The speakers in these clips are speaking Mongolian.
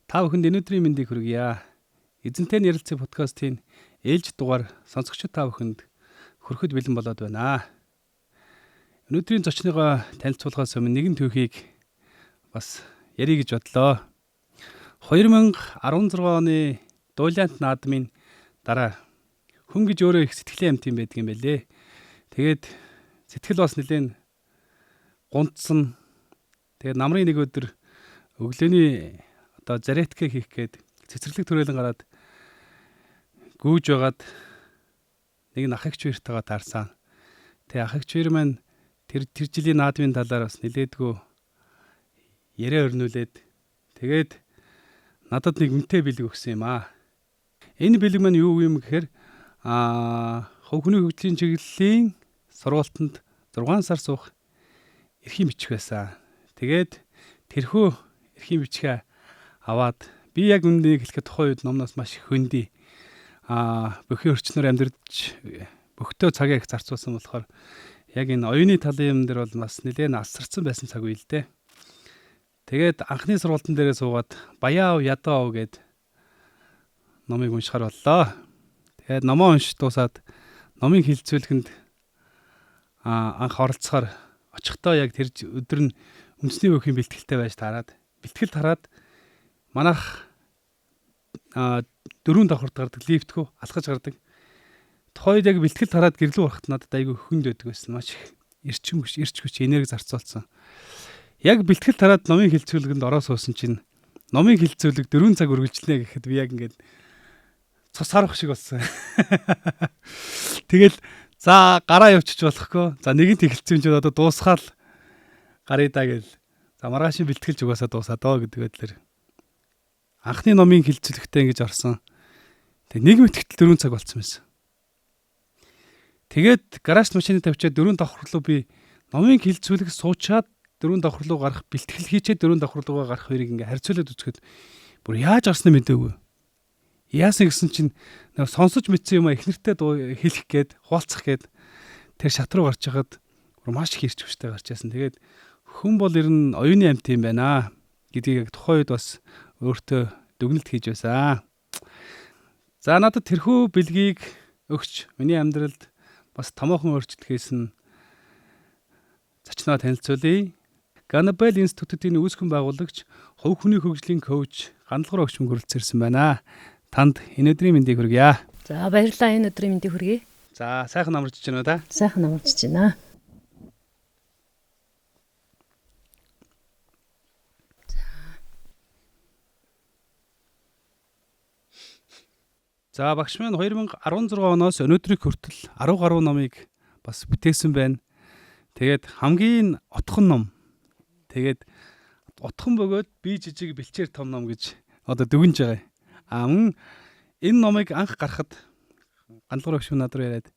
Та бүхэнд өнөөдрийн мэндийг хүргье. Эзэнтэй ярилцах подкастын ээлж дугаар сонсогчид та бүхэнд хүрэхэд бэлэн болоод байна. Өнөөдрийн зочныгоо танилцуулахаас өмнө нэгэн түүхийг бас ярих гэж бодлоо. 2016 оны Дуулиант наадмын дараа хүн гэж өөрөө их сэтгэлийн амт юм байдаг юм байлээ. Тэгээд сэтгэл бас нэлээд гунтсан. Тэгээд намрын нэг өдөр өглөөний зарэтгэ хийх гээд цэцэрлэг төрөлн гараад гүүж байгаад нэг ах эгч хоёртойгоо таарсан. Тэгээ ах эгч хоёр маань тэр жилийн наадмын талаар бас нилээдгүй яриа өрнүүлээд тэгээд надад нэг үнэтэй бэлэг өгсөн юм аа. Энэ бэлэг маань юу юм гэхээр хувь хүний хөгжлийн чиглэлийн сургалтанд 6 сар суух эрхийн бичих байсан. Тэгээд тэрхүү эрхийн бичгээ аваад би яг үндийг хэлэхэд тухайн үед номноос маш их хөндөй. Бүхий орчноор амьдарч бөхтөө цагаа их зарцуулсан болохоор яг энэ оюуны талын юм дээр бол бас нэлээд алсарсан байсан цаг үе л дээ. Тэгээд анхны сургалтын дээрээ суугаад Баяа ядаа гэд номыг уншихаар боллоо. Тэгээд номоо уншиж дуусаад номын хилцүүлэхэнд анх оролцохоор очихдоо яг тэр өдөр нь үндэсний бүхийн бэлтгэлтэй байж таарад. Бэлтгэлд хараад манайх 4 давхарт гардаг лифтхүү алхаж гардаг. Тухайд яг бэлтгэлд хараад гэрлүү ороход надад айгүй хүнд байдаг байсан. Маш их эрч хүч энерги зарцуулсан. Яг бэлтгэлд хараад номын хилцүүлгэнд ороо суусан чинь номын хилцүүлэг 4 цаг үргэлжлэнэ гэхэд би яг ингээд цус харах шиг болсон. Тэгэл за гараа явчих болохгүй. За нэгэнт хилцүүн чинь одоо дуусгаал гарыг даа гэл. За маргааш бэлтгэлж угаасаа дуусаа доо гэдэг байдлаар анхны номын хилцүүлэгтээ ингэж орсон. Тэг нэг мэтгэл 4 цаг болцсон байсан. Тэгээд гараж машины тавьчаад 4 давхар руу би номын хилцүүлэг суучаад 4 давхар руу гарах бэлтгэл хийчээд 4 давхар руугаа гарах хоёрыг ингээ харьцуулаад үзэхэд бүр яаж гарснаа мэдээгүй. Яасан гэсэн чинь сонсож мэдсэн юм а эхнэртэй хэлэх гээд хуалцах гээд тэр шат руу гарч хагаад маш их ирч хүчтэй гарч яасан. Тэгээд хүн бол ер нь оюуны амт юм байна гэдгийг яг тухайн үед бас өөртөө дүгнэлт хийж байсан. За надад тэрхүү бэлгийг өгч миний амьдралд бас томоохон өөрчлөлт хийсэн зочноо танилцуулъя. Ганабел институтын үүсгэн байгуулагч, хувь хүний хөгжлийн коуч, гандлага өгч мөнгөрлөцөрсөн байна. Танд энэ өдрийн мэндийг хүргье. За баярлалаа, энэ өдрийн мэндийг хүргэе. За сайхан амарч байна уу та? Сайхан амарч байна. За багш маань 2016 оноос өнөөдрийг хүртэл 10 гаруй номыг бас бүтээсэн байна. Тэгээд хамгийн отхон ном. Тэгээд отхон бөгөөд би жижиг бэлчээр том ном гэж одоо дүгнж байгаа. Мөн энэ номыг анх гаргахад гандлага өгч надад яриад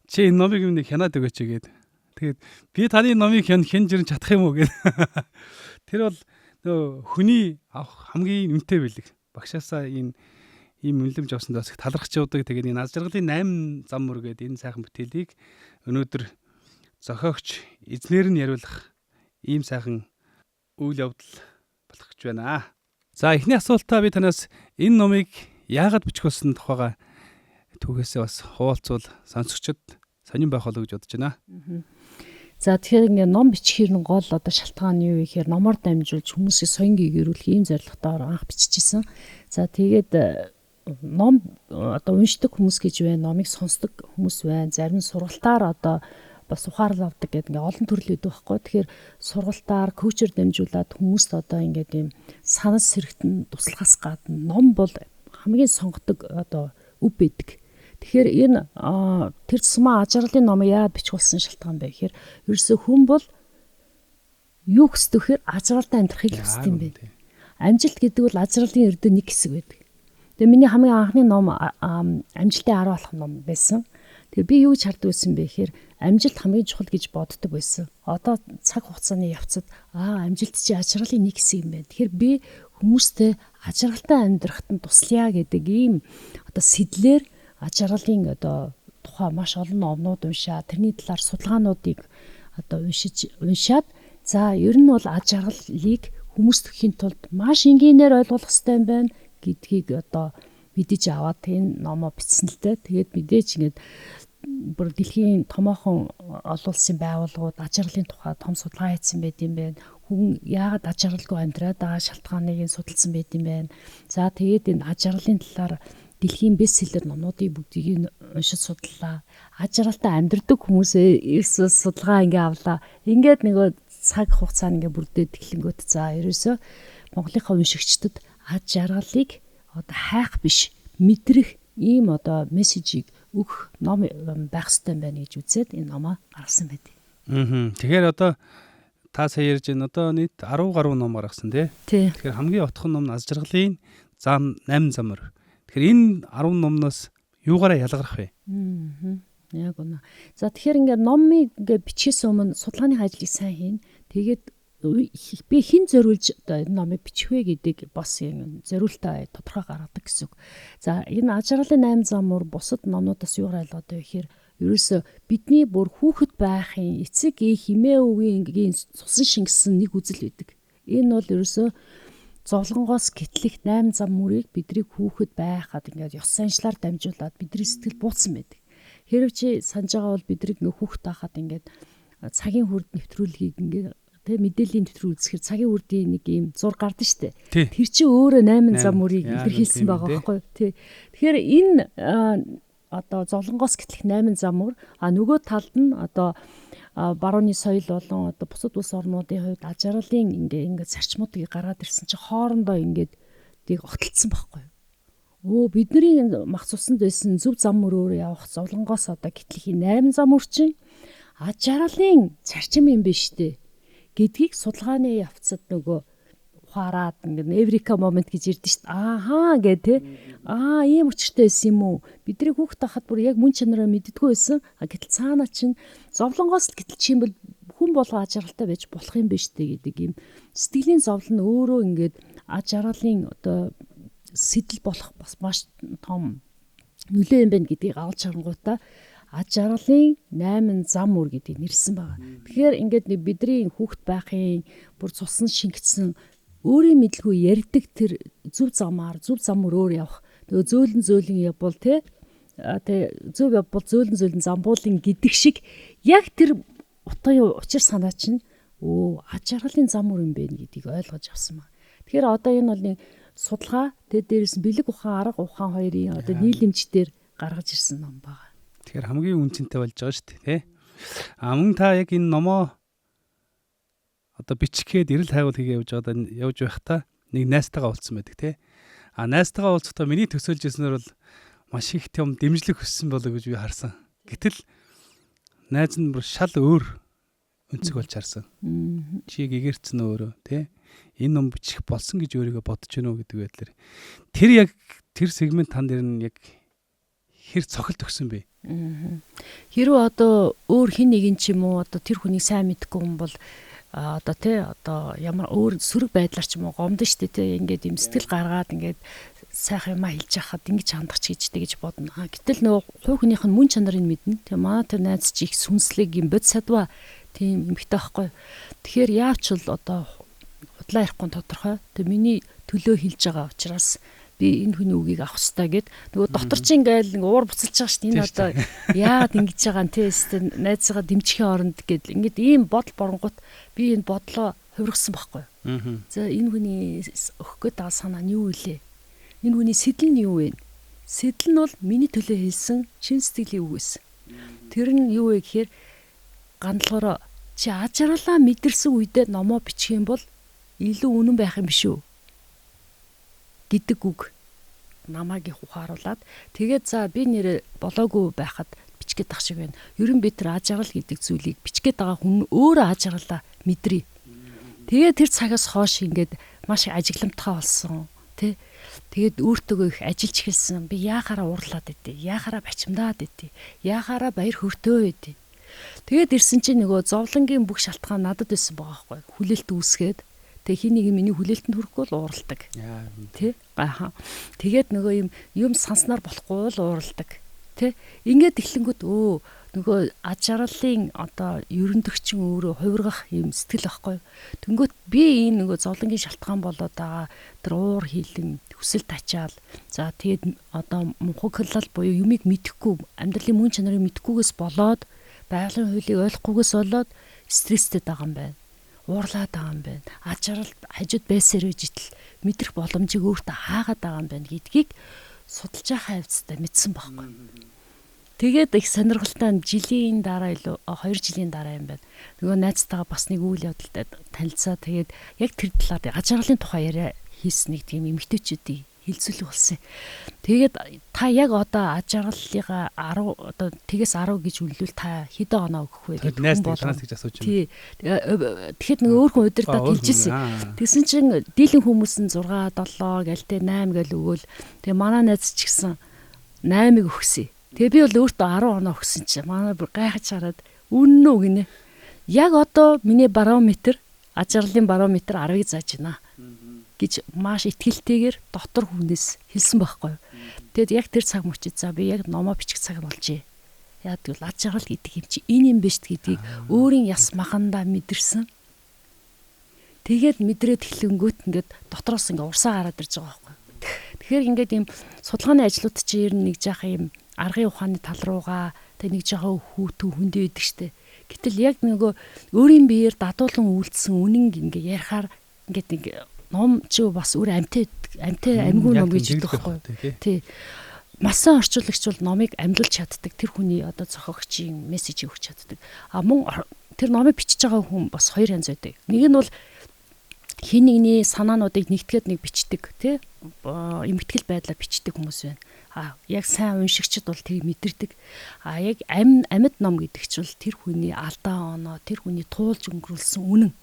чи энэ номыг юм нэг хянаад өгөөч гээд. Тэгээд би таны номыг хянж ирэн чадах юм уу гэд. Тэр бол нөө хүний авах хамгийн үнэтэй бэлэг. Багшаасаа ийм үнэлэмж авсанд бас их талархаж явдаг. Тэгээд энэ аз жаргалын 8 зам мөр гэдэг энэ сайхан бүтээлийг өнөөдөр зохиогч эзнэр нь яриулах ийм сайхан үйл явдал болох гэж байна. За эхний асуултаа би танаас энэ номыг яагаад бичих болсон тухайга түүхээсээ бас хуваалцвал сонсогчдод сонирн байх болов гэж бодож байна. За тэгэхээр ингээ ном бичихэр нь гол одоо шалтгаан нь юу гэхээр номоор дамжуулж хүмүүсийг соён гээгэрүүлэх ийм зорилготоор анх биччихсэн. За тэгээд ном одоо уншдаг хүмүүс гэж байна, номыг сонсдог хүмүүс байна. Зарим нь сургалтаар одоо бас ухаарл авдаг гэдэг ингээ олон төрөл үүд байхгүй. Тэгэхээр сургалтаар коучер дамжуулаад хүмүүст одоо ингээд ийм санас сэрэгтэн туслахаас гадна ном бол хамгийн сонгодог одоо үв байдаг. Тэгэхээр энэ тэр тусмаа ажралын номыг яагаад бичих болсон шалтгаан бэ гэхээр ерөөсөө хүн бол юу хүсдэг гэхээр ажралтай амьдрахыг хүсдэг юм байна. Амжилт гэдэг бол ажралын ердөө нэг хэсэг байдаг. Тэгээ миний хамгийн анхны ном амжилтын 10 болох ном байсан. Тэгээ би юу гэж харддаг байсан бэ гэхээр амжилт хамгийн чухал гэж боддог байсан. Одоо цаг хугацааны явцад амжилт чи ажралын нэг хэсэг юм байна. Тэгэхээр би хүмүүстэй ажралтай амьдрахад нь туслая гэдэг ийм одоо сэтлэр ажралын одоо тухай маш олон номнууд уншаад тэрний талаар судалгаануудыг одоо уншаад за ер нь бол аж аргалыг хүмүүст өгөхийн тулд маш энгийнээр ойлгох хэрэгтэй юм байна гэдгийг одоо мэдэж аваад энэ номоо бичсэн л дээ. Тэгээд мэдээж ингээд бүр дэлхийн томоохон олон улсын байгууллагууд ажирлын тухай том судалгаа хийсэн байт юм байна. Хүн яагаад ажирлгүй амьдраад байгаа шалтгааныг судалсан байт юм байна. За тэгээд энэ ажирлын талаар дэлхийн бестселлер номнуудыг бүгдийг уншиж судлаа. Ажралтай амьдрдаг хүмүүсээ судалгаа ингээ авлаа. Ингээд нөгөө цаг хугацаанд ингээ бүрдээд эхлэнгүүт за ерөөсөө Монголынхаа уншигчдад ажралыг одоо хайх биш мэдрэх ийм одоо мессежийг өгөх ном байх хэрэгтэй байна гэж үзээд энэ номоо гаргасан байдаг. Тэгэхээр одоо та сая ярьж байна одоо нийт 10 гаруй ном гаргасан тий. Тэгэхээр хамгийн отхон ном нь аз жаргалын зам 8 замар. Тэгэхээр энэ 10 номноос юугаараа ялгарх вэ? Яг үнэ. За тэгэхээр ингээд номыг ингээд бичээс өмнө судалгааны ажлыг сайн хийн. Тэгээд би хэн зориулж одоо энэ номыг бичих вэ гэдэг бас зориултаа тодорхой гаргадаг гэсэн үг. За энэ ажралын 8 зам мөр бусад номнуудаас юугаар ялгаадаг вэ гэхээр ерөөсө бидний бүр хүүхэд байхын эцэг химээ үгийн цусан шингэсэн нэг үзэл байдаг. Энэ бол ерөөсө зовлонгоос гэтлэх 8 зам мөрийг бидрийг хүүхэд байхад ингээд ёс заншлаар дамжуулаад бидний сэтгэл бууцсан байдаг. Хэрв чи санаж байгаа бол бидрийг ингээ хүүхэд байхад ингээд цагийн хүрд нэвтрүүлгийг ингээ тэг мэдээллийн нэвтрүүл үзэхээр цагийн хүрдийн нэг юм зур гардаг штэ. Тэр чи өөрөө 8 зам мөрийг илэрхийлсэн байгаа байхгүй тий. Тэгэхээр энэ одоо зовлонгоос гэтлэх 8 зам мөр нөгөө талд нь одоо барууны соёл болон одоо бусад улс орнуудын хувьд ажралын ингээ зарчмуудыг гаргаад ирсэн чи хоорондоо ингээд тийг огтлцсон байхгүй. Бидний мах цусанд байсан зөв зам мөрөөр явах зовлонгоос одоо гэтлэх 8 зам мөр чинь ажралын зарчим юм биш үү гэдгийг судалгааны явцад нөгөө ухаарад ингээд эврика момент гэж ирдэ шүү дээ. Ааха гэ тэ. Ийм учиртай байсан юм уу? Бидний хүүхэд тахад бүр яг мөн чанараа мэддэггүй байсан. Гэтэл цаанаа чинь зовлонгоос гэтэл чинь бол хүн болго ажралтай байж болох юм биш үү гэдэг юм. Сэтгэлийн зовлон өөрөө ингээд ажралын одоо сэтэл болох бас маш том нөлөө юм байна гэдгийг авч харангуйтаа ажралын 8 зам мөр гэдгийг нэрсэн байгаа. Тэгэхээр ингээд бидний хүүхэд байхын бүр цусан шингэсэн өөрийн мэдлгүй ярьдаг тэр зөв зам мөрөөр явах. Нөгөө зөөлөн явбал тэ зөв явбал зөөлөн замбуулын гэдэг шиг яг тэр утга учир санаа чинь ажралын зам мөр юм бэ гэдгийг ойлгож авсан ба. Тэгэхээр одоо энэ бол нэг судалгаа дээрээс бэлэг ухаан арга ухаан хоёрын одоо нийлэмжээр гаргаж ирсэн ном байна. Тэгэхээр хамгийн үнцэнтэй болж байгаа шүү дээ тий. Мөн та яг энэ номоо одоо бичихгээд эрэл хайгуул хийгээ явж байхдаа нэг найзтайгаа уулзсан байдаг тий. Найзтайгаа уулзахдаа миний төсөөлж ирснээр бол маш их том дэмжлэг өссөн болоо гэж би харсан. Гэтэл найз нь бүр шал өөр өнцөг болж харсан. Чи гэгэрцэн өөрөө тий. Энэ ном бичих болсон гэж өөрийгөө бодож гэнэ үү гэдэг байдлаар. Тэр яг тэр сегмент тань дээр нь яг хэр цохилт өгсөн бэ? Хэрвээ одоо өөр хин нэгэн ч юм уу одоо тэр хүнийг сайн мэдгүй хүн бол одоо тий одоо ямар өөр сөрөг байдлаар ч юм уу гомдно шүү дээ тий ингээд юм сэтгэл гаргаад ингээд сайхан юм хэлж яхад ингэж хандах ч гэжтэй гэж бодно. Гэтэл нөгөө хувь хүнийх нь мөн чанарыг мэднэ. Тэгээ манай тэр найз чи их сүнслэг юм бод садва тийм эмхтэй байхгүй. Тэгэхээр яавч л одоо худлаа ярихгүй тодорхой. Тэгээ миний төлөө хэлж байгаа учраас би энэ хүний үгийг авах хэрэгтэй гэд нөгөө дотор чинь ингээл уур буцалж байгаа шүү дээ. Энэ одоо яагаад ингэж байгаа юм те найзгаа дэмжихийн оронд гэд ингээд ийм бодол боронгот би энэ бодлоо хувиргасан байхгүй. За энэ хүний өгөх гээд байгаа санаа нь юу вэ? Энэ хүний сэтэл нь юу вэ? Сэтэл нь бол миний төлөө хэлсэн чин сэтгэлийн үг байсан. Тэр нь юу вэ гэхээр гандлаараа чи ажралаа мэдэрсэн үедээ номоо бичих юм бол илүү үнэн байх юм биш үү? Гэдэг үг намайг их ухааруулад тэгээд за би нэрээ болоогүй байхад бичгээд тах шиг байна. Ер нь би тэр ажрал гэдэг зүйлийг бичгээд байгаа хүн өөрөө ажралаа мэдрээ. Тэгээд тэр цагаас хойш ингээд маш их ажигламтгай болсон тий. Тэгээд өөртөө их ажиллаж эхэлсэн. Би яахаараа уурлаад идэв. Яахаараа бачимдаад идэв. Яахаараа баяр хөөртөө идэв. Тэгээд ирсэн чинь нөгөө зовлонгийн бүх шалтгаан надад байсан байгаа байхгүй. Хүлээлт үүсгээд тэг хий нэг миний хүлээлтэнд хүрэхгүй л уурладаг. Тэ? Тэгээд нөгөө юм санснаар болохгүй л уурладаг. Тэ? Ингээд эхлэнгүүт нөгөө нөгөө аж аргалын одоо ерөндөгчин өөрөө хувиргах юм сэтгэл байхгүй. Тэнгүүт би энэ нөгөө зовлонгийн шалтгаан болоод байгаа тэр уур хилэн хүсэл тачаал. За тэгээд одоо мунхаглал буюу юмыг мэдэхгүй, амьдралын мөн чанарыг мэдэхгүйгээс болоод байгалийн хуулийг ойлгохгүйгээс болоод стресстэй байгаа юм байна. Уурлаад байгаа юм байна. Аж аргал хажууд байсаар үжитл мэдрэх боломжийг өөртөө хаагаад байгаа юм байна гэдгийг судалж байхаа хавцтай мэдсэн байхгүй. Тэгээд их сонирхолтой жилийн дараа илүү 2 жилийн дараа юм байна. Нөгөө найзтайгаа бас нэг үйл явдалтай танилцаа. Тэгээд яг тэр талаар аж аргалын тухай яриа хийсэн нэг тийм эмэгтэйчүүдийн хилцүүлэг болсон. Тэгээд та яг одоо аж аргалынхаа 10 одоо тэгээс 10 гэж үнэлвэл та хэдэн оноо өгөх вэ гэдэг хүн болоос гэж асууж байна. Тий. Тэгэхэд нөгөө өөр хүн удирдаад хэлжсэн. Тэгсэн чинь дийлэн хүмүүс нь 6, 7 гэлтэй 8 гэл өгөөл. Тэгээ манай найз ч гэсэн 8-ыг өгсөн. Тэгээ би бол өөртөө 10 оноо өгсөн чинь манай бүр гайхаж хараад үнэн үү гинэ. Яг одоо миний барометр аж аргалын барометр 10-ыг зааж байна гэж маш ихтгэлтэйгээр дотор хүнээс хэлсэн байхгүй. Тэгэд яг тэр цаг мөчид за би яг номоо бичих цаг болжээ. Яг тэгвэл аж аргал гэдэг юм чи энэ юм биш гэдгийг өөрийн яс махандаа мэдэрсэн. Тэгээд мэдрээд эхлэнгүүт ингээд дотроос ингээд урсаа гараад ирж байгаа байхгүй. Тэгэхээр ингээд ийм судалгааны ажлууд чи ер нь нэг жаах ийм аргын ухааны тал руугаа тэг нэг жаах хүүтэн хүндээ идэг штэ. Гэтэл яг нөгөө өөрийн биеэр дадуулан үйлдсэн үнэн ингээ ярихаар ингээд нэг ном ч бас өөр амтай амьгүй ном гэж хэлдэг байхгүй. Тий. Масан орчуулагч бол номыг амьлуулж чаддаг. Тэр хүний одоо зохиогчийн мессежийг өгч чаддаг. А мөн тэр номыг бичиж байгаа хүн бас хоёр янз байдаг. Нэг нь бол хин нэгний санаануудыг нэгтгээд нэг бичдэг, тий? Эмгэтгэл байдлаар бичдэг хүмүүс байна. А яг сайн уншигчд бол тэрийг мэдэрдэг. А яг амьд ном гэдэг чинь бол тэр хүний алдаа оноо, тэр хүний туулж өнгөрүүлсэн үнэн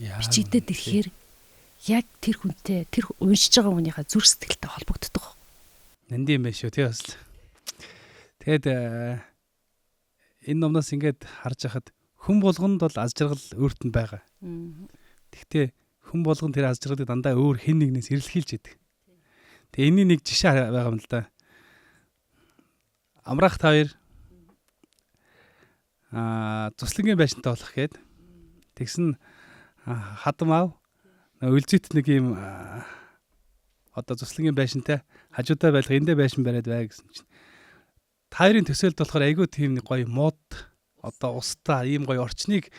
бичигдээд ирэхээр яг тэр хүнтэй тэр уншиж байгаа хүнийхээ зүрх сэтгэлтэй холбогддог. Нанди юм байна шүү тий бас. Тэгэд энэ номноос ингээд харж хахад хүн болгонд бол аз жаргал өөрт нь байгаа. Тэгтээ хүн болгон тэр аз жаргалыг дандаа өөр хэн нэгнээс эрэлхийлж идэг. Тэгээ энэний нэг жишээ байгаа юм л да. Амраах тавэр цуслангийн байшинтай болох гээд тэгсэн хадам аав үлзийт нэг юм одоо цуслангийн байшинтай хажуудаа байлах эндээ байшин бариад бай гэсэн чинь таарийн төсөөлд болохоор айгүй тийм нэг гоё мод одоо устаа ийм гоё орчныг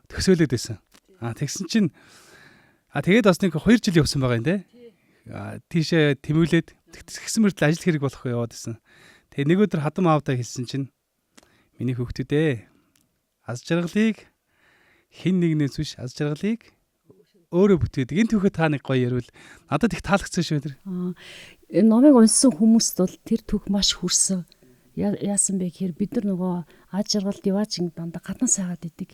төсөөлөд байсан. Тэгсэн чинь тэгээд бас нэг 2 жил явсан байгаа юм те. Тийшээ тэмүүлээд тэгсэн мөртлөө ажил хэрэг болох яваад байсан. Тэгээ нэг өдөр хадам аавдаа хэлсэн чинь миний хүүхдүүдээ аз жаргалыг хин нэгнээс биш аз жаргалыг өөрөө бүтээдэг. Энэ түүхээ та нэг гоё ярил. Надад их таалагдсан шүү тэр. Энэ номыг уншсан хүмүүст бол тэр түүх маш хүрсэн. Яасан бэ гэхээр бид нар нөгөө аж жаргал диважин дандаа гаднаас хайгаад идэг.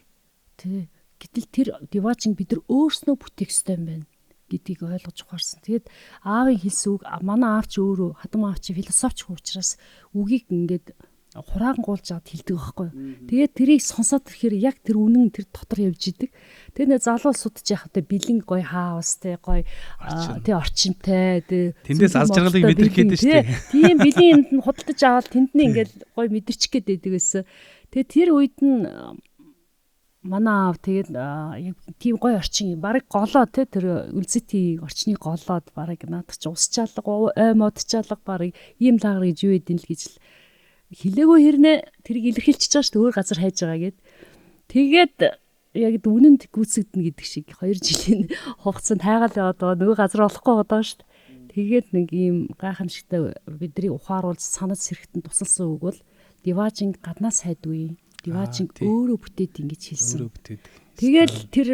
Тэ. Гэтэл тэр диважин бид нар өөрснөө бүтээх ёстой юм байна гэдгийг ойлгож ухаарсан. Тэгээд аавын хэлсэн үг манай аав ч өөрөө хадам аав чи философч учраас үгийг ингээд хураангуулж аваад хэлдэг байхгүй. Тэгээд тэрийг сонсоод ирэхээр яг тэр үнэн тэр дотор явж идэг. Тэгээд нэ залуу судаж яхад бэлэн гоё хаустай гоё тий орчинтай тий тэндээс аз жаргалыг мэдрэх гэдэг шүү дээ. Тийм бэлэн энд нь худалдаж аваад тэнд нь ингээд гоё мэдэрчих гээд байдаг гэсэн. Тэгээд тэр үед нь манай аав тэгээд яг тийм гоё орчин барыг голоо тий тэр үлзэтийн орчныг голоод барыг наадах чи усчаалга ой модчаалга барыг ийм лагар гэж юу эдэн л гэж хилээгөө хэрнээ тэрийг илэрхийлчихэж байгаа шүү дээ өөр газар хайж байгаа гэд. Тэгээд яг үнэнд гүйцэгдэнэ гэдэг шиг 2 жилийн хугацаанд хайгаал яваад байгаа нөгөө газар олохгүй байгаа шүү дээ. Тэгээд нэг ийм гайхамшигтай бидний ухааруулж санаж сэрхтэн тусалсан үг бол диважин гаднаас хайдгүй. Диважин өөрөө бүтээд ингэж хэлсэн. Өөрөө бүтээд. Тэгэл тэр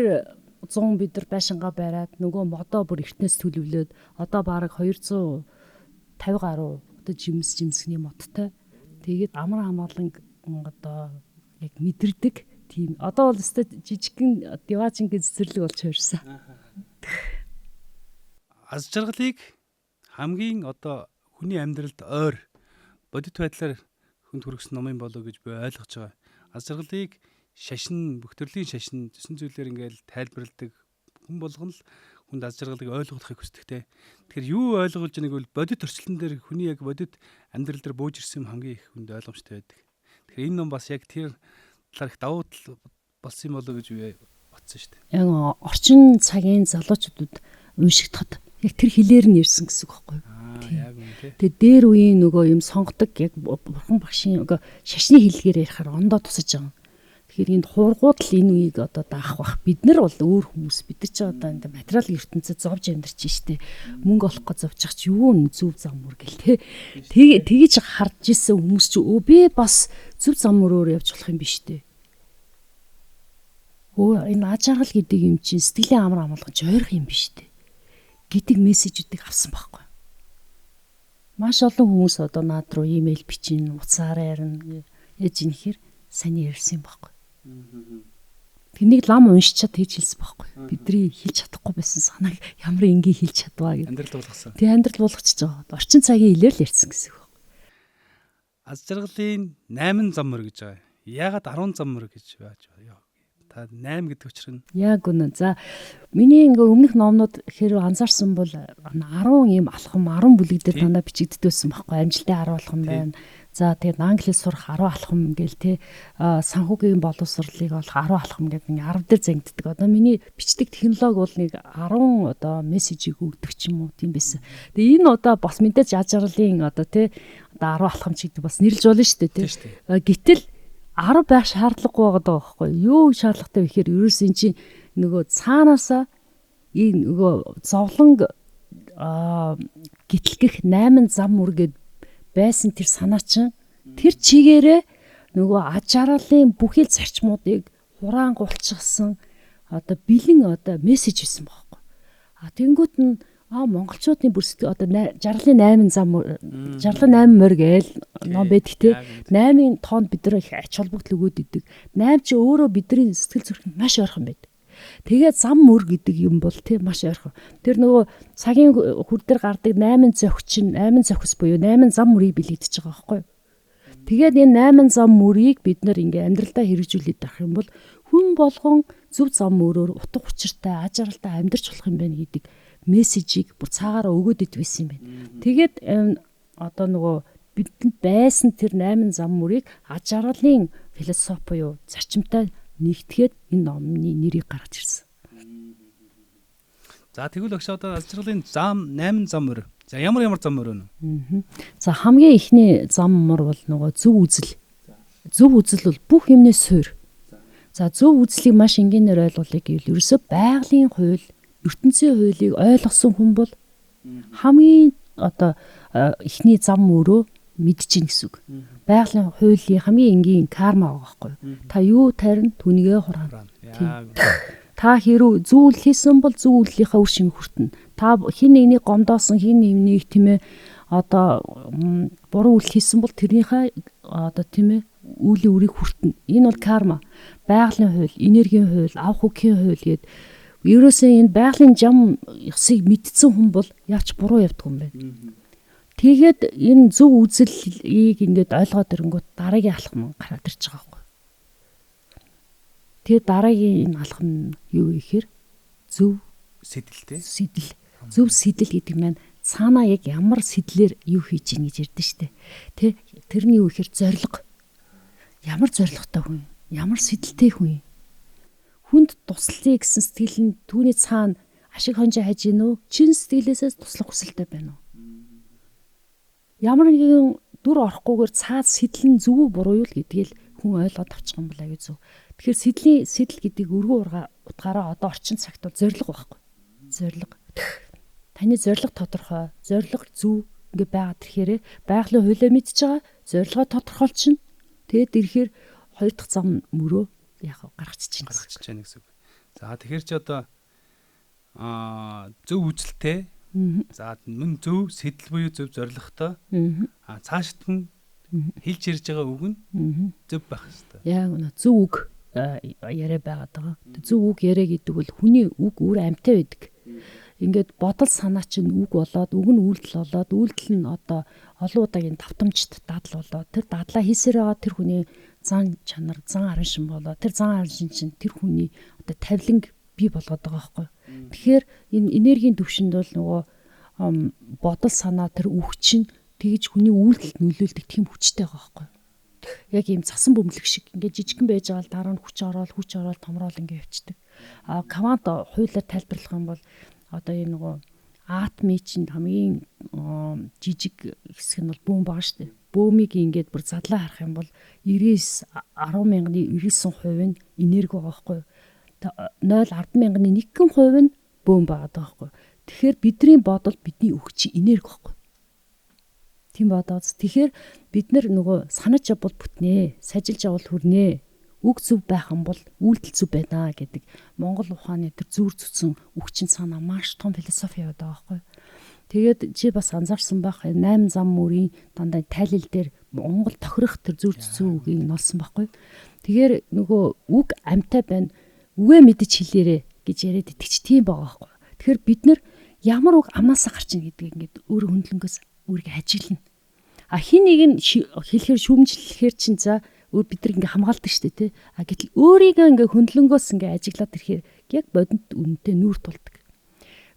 100 бид нар байшингаа бариад нөгөө модоо бүр эртнээс төлөвлөөд одоо бараг 250 гаруй одоо жимсний модтой. Тэгээд амар хамгаалан одоо яг мэдэрдэг тийм одоо бол өстой жижигхэн диважингийн цэцэрлэг болж хувирсан. Аз жаргалыг хамгийн одоо хүний амьдралд ойр бодит байдлаар хүнд хүргэсэн ном юм болоо гэж би ойлгож байгаа. Аз жаргалыг шашин бүх төрлийн шашин зөсөн зүйлээр ингээл тайлбарладаг хүн болгон л хүнд аз жаргалыг ойлгохыг хүсдэгтэй. Тэгэхээр юу ойлгуулж байгааг бол бодит орчлон дээр хүний яг бодит амьдрал дээр бууж ирсэн хамгийн их хүнд ойлгомжтой байдаг. Тэгэхээр энэ ном бас яг тэр талаар их давуу тал болсон юм болоо гэж би бодсон шүү дээ. Яг орчин цагийн залуучуудад уншигдахад яг тэр хэлээр нь ирсэн гэсэн үг байхгүй юу? Яг үнэ тий. Тэгээ дээр үеийн нөгөө юм сонгодог яг бурхан багшийн нөгөө шашны хэллэгээр ярихаар ондоо тусаж байгаа. Тэгэхээр энд хуургууд л энэ үеийг одоо даах бах. Бид нар бол өөр хүмүүс. Бид нар ч одоо энэ материалын ертөнцид зовж амьдарч штэ. Мөнгө олох гэж зовж байгаа ч юу н зүв зам мөр гэл те. Тэгэж харж исэн хүмүүс ч би бас зүв зам мөрөөр явж болох юм биш те. Энэ ажааргал гэдэг юм чинь сэтгэлийн амар амгалж ойрох юм биш те. Гэдэг мессежүүдийг авсан байхгүй. Маш олон хүмүүс одоо над руу имэйл бичин, утсаар ярина. Яаж юм хэр сайн ярьсан байхгүй. Тэнийг лам уншичаад хийж хэлсэн байхгүй. Бидний хэлж чадахгүй байсан санааг ямар энгийн хэлж чадваа гэдэг. Амьдрал болгосон. Тэг амьдрал болгочихж байгаа. Орчин цагийн хэлээр л ярьсан гэсэн үг. Аз жаргалын 8 зам мөр гэж байгаа. Яагаад 10 зам мөр гэж байж байгаа? Та 8 гэдэг учир нь. Яг үнэ. За миний ингээ өмнөх номнууд хэрэг анзаарсан бол 10 ийм алхам 10 бүлэг дээр дандаа бичигддээсэн байхгүй. Амжилтын 10 алхам байна. За тэгээд англи сурах 10 алхам гээл те санхүүгийн боловсролыг олох 10 алхам гэдэг ингээ 10 дээр зангиддаг. Одоо миний бичдэг технологи бол нэг 10 одоо мессежийг өгдөг ч юм уу тийм байсан. Тэгээ энэ одоо бас мэдээж ажралын одоо те одоо 10 алхам ч гэдэг бас нэрлж болно шүү дээ те. Гэтэл 10 байх шаардлагагүй байгаа байхгүй юу? Шаардлагатай вэ гэхээр ерөөс эн чинь нөгөө цаанаасаа энэ нөгөө зовлон гитлгэх 8 зам үргээд байсан тэр санаа чинь тэр чигээрээ нөгөө аж аргалын бүхэл зарчмуудыг хураан гулчихсан одоо бэлэн одоо мессеж хийсэн байхгүй. Тэнгүүт нь монголчуудын бүрсдэг одоо жаргалын 8 зам жаргалын 8 морь гээл ном байдаг те 8-ын тоонд бид нар их ач холбогдол өгөөд идэг 8 чи өөрөө бидний сэтгэл зүрхэнд маш ойрхон байдаг. Тэгээд зам мөр гэдэг юм бол те маш ойрхон. Тэр нөгөө цагийн хүр дээр гардаг 8 зохичин 8 зохис буюу 8 зам мөрийг бэлэгдэж байгаа байхгүй. Тэгээд энэ 8 зам мөрийг бид нар ингээ амьдралдаа хэрэгжүүлээд авах юм бол хүн болгон зөв зам мөрөөр утга учиртай аж аргалтай амьдарч болох юм байна гэдэг мессежийг бүр цаагаараа өгөөд идвэсэн юм байна. Тэгээд одоо нөгөө бидэнд байсан тэр 8 зам мөрийг аж аргалын философи буюу зарчимтай нэгтгэхэд энэ номны нэрийг гаргаж ирсэн. За тэгвэл өгш одоо аз жаргалын зам 8 зам мөр. За ямар зам мөр вэ? За хамгийн ихний зам мөр бол нөгөө зөв үзэл. Зөв үзэл бол бүх юмны суурь. За зөв үзлийг маш энгийнээр ойлгуулъя гэвэл ерөөсөө байгалийн хууль ертөнцийн хуулийг ойлгосон хүн бол хамгийн одоо ихний зам мөрөө мэдчихээн гэсэн үг. Байгалийн хуулийн хамгийн энгийн карма байгаа байхгүй. Та юу тарина түүнийгээ хураана. Та хэрүү зүйл хийсэн бол зөв үйлийнхаа үр шимийг хүртэнэ. Та хин нэгнийг гомдоосон хин нэгнийг тийм ээ одоо буруу үйл хийсэн бол тэрнийхээ одоо тийм ээ үлийн үрийг хүртэнэ. Энэ бол карма. Байгалийн хууль, энергийн хууль, авах үгийн хууль гэдэг ерөөсөө энэ байгалийн зам ёсыг мэдсэн хүн бол явч буруу явдаг юм байна. Тэгээд энэ зөв үзэлийг ингээд ойлгоод ирэнгүүт дараагийн алхам гараад ирж байгаа байхгүй. Тэгээд дараагийн энэ алхам юу гэхээр зөв сэдэлтэй. Сэдэл. Зөв сэдэл гэдэг нь цаанаа яг ямар сэдлэр юу хийж ийн гэж ярьдэн штэ. Тэ тэрний юу гэхээр зориг. Ямар зоригтой хүн, ямар сэдэлтэй хүн. Хүнд туслая гэсэн сэтгэл нь түүний цаана ашиг хонжоо хаж гин үү? Чин сэтгэлээсээ туслах хүсэлтэй байна уу? Ямар нэгэн дүр орохгүйгээр цаад сэтэл нь зөв буруу юу л гэдгийг хүн ойлгоод авчих юм бол аюу зөв. Тэгэхээр сэтэл гэдэг өргөн утгаараа одоо орчин цагт бол зориг байхгүй. Зориг. Таны зориг тодорхой, зориг зөв ингээ байгаад ирэхээр байгалийн хуулиа мэдж байгаа, зорилгоо тодорхойлчихно. Тэгээд ирэхээр хоёр дахь зам мөрөө яг гаргачих чинь гэсэн үг. За тэгэхээр чи одоо зөв үзэлтэй. За мөн зөв сэтэл буюу зөв зоригтой. Цаашд нь хэлж ирж байгаа үг нь зөв байх хэрэгтэй. Яг үнэ зөв үг яриа байгаад байгаа. Зөв үг яриа гэдэг бол хүний үг өөр амьтаа байдаг. Ингээд бодол санаа чинь үг болоод үг нь үйлдэл болоод үйлдэл нь одоо олон удаагийн давтамжт дадал болоод тэр дадлаа хийсээр байгаа тэр хүний зан чанар, зан арын шин болоод тэр зан арын шин чинь тэр хүний одоо тавиланг бий болгоод байгаа байхгүй. Тэгэхээр энэ энергийн төвшөнд бол нөгөө бодол санаа тэр үг чинь тэгж хүний үйлдэлд нөлөөлдөг тийм хүчтэй байгаа байхгүй. яг ийм цасан бөмбөлөг шиг ингээд жижигхэн байж байгаа л дараа нь хүч ороод томрол ингээд явчихдаг. Квант хуулиар тайлбарлах юм бол одоо энэ нөгөө атомын чинь хамгийн жижиг хэсэг нь бол бөөм байгаа шүү дээ. Бөөмийг ингээд бүр задлаа харах юм бол 10,000-ийн 99% нь энерги байгаа байхгүй. 0.10,000-ийн 1% нь бөөм байгаа байхгүй. Тэгэхээр бидний бодол бидний өгч энерги байхгүй. Тийм бодоос. Тэгэхээр бид нөгөө санаж явбал бүтнэ, сажилж явбал хүрнэ. Үг зөв байх юм бол үйлдэл зөв байна гэдэг Монгол ухааны тэр зүр зүтсэн өгчин санаа маш том философи яваад байгаа байхгүй. Тэгээд чи бас анзаарсан байх 8 зам мөрийн дандаа тайлал дээр Монгол тохирох тэр зүр зүтсэн үгийг нолсон байхгүй. Тэгэхээр нөгөө үг амьтай байна. Үгээ мэдэж хэлээрэ гэж яриад итгэж тийм байгаа байхгүй. Тэгэхээр бид ямар үг амнаасаа гарч ийн гэдгийг ингээд өөр хөндлөнгөөс үүрийг ажиглана. Хин нэг нь хэлэхээр шүүмжлэхээр чинь за өөр бид нар ингээ хамгаалдаг шүү дээ тий. Гэтэл өөрийгөө ингээ хөндлөнгөөс ингээ ажиглаад ирэхээр яг бодит үнэтэй нүүр тулдаг.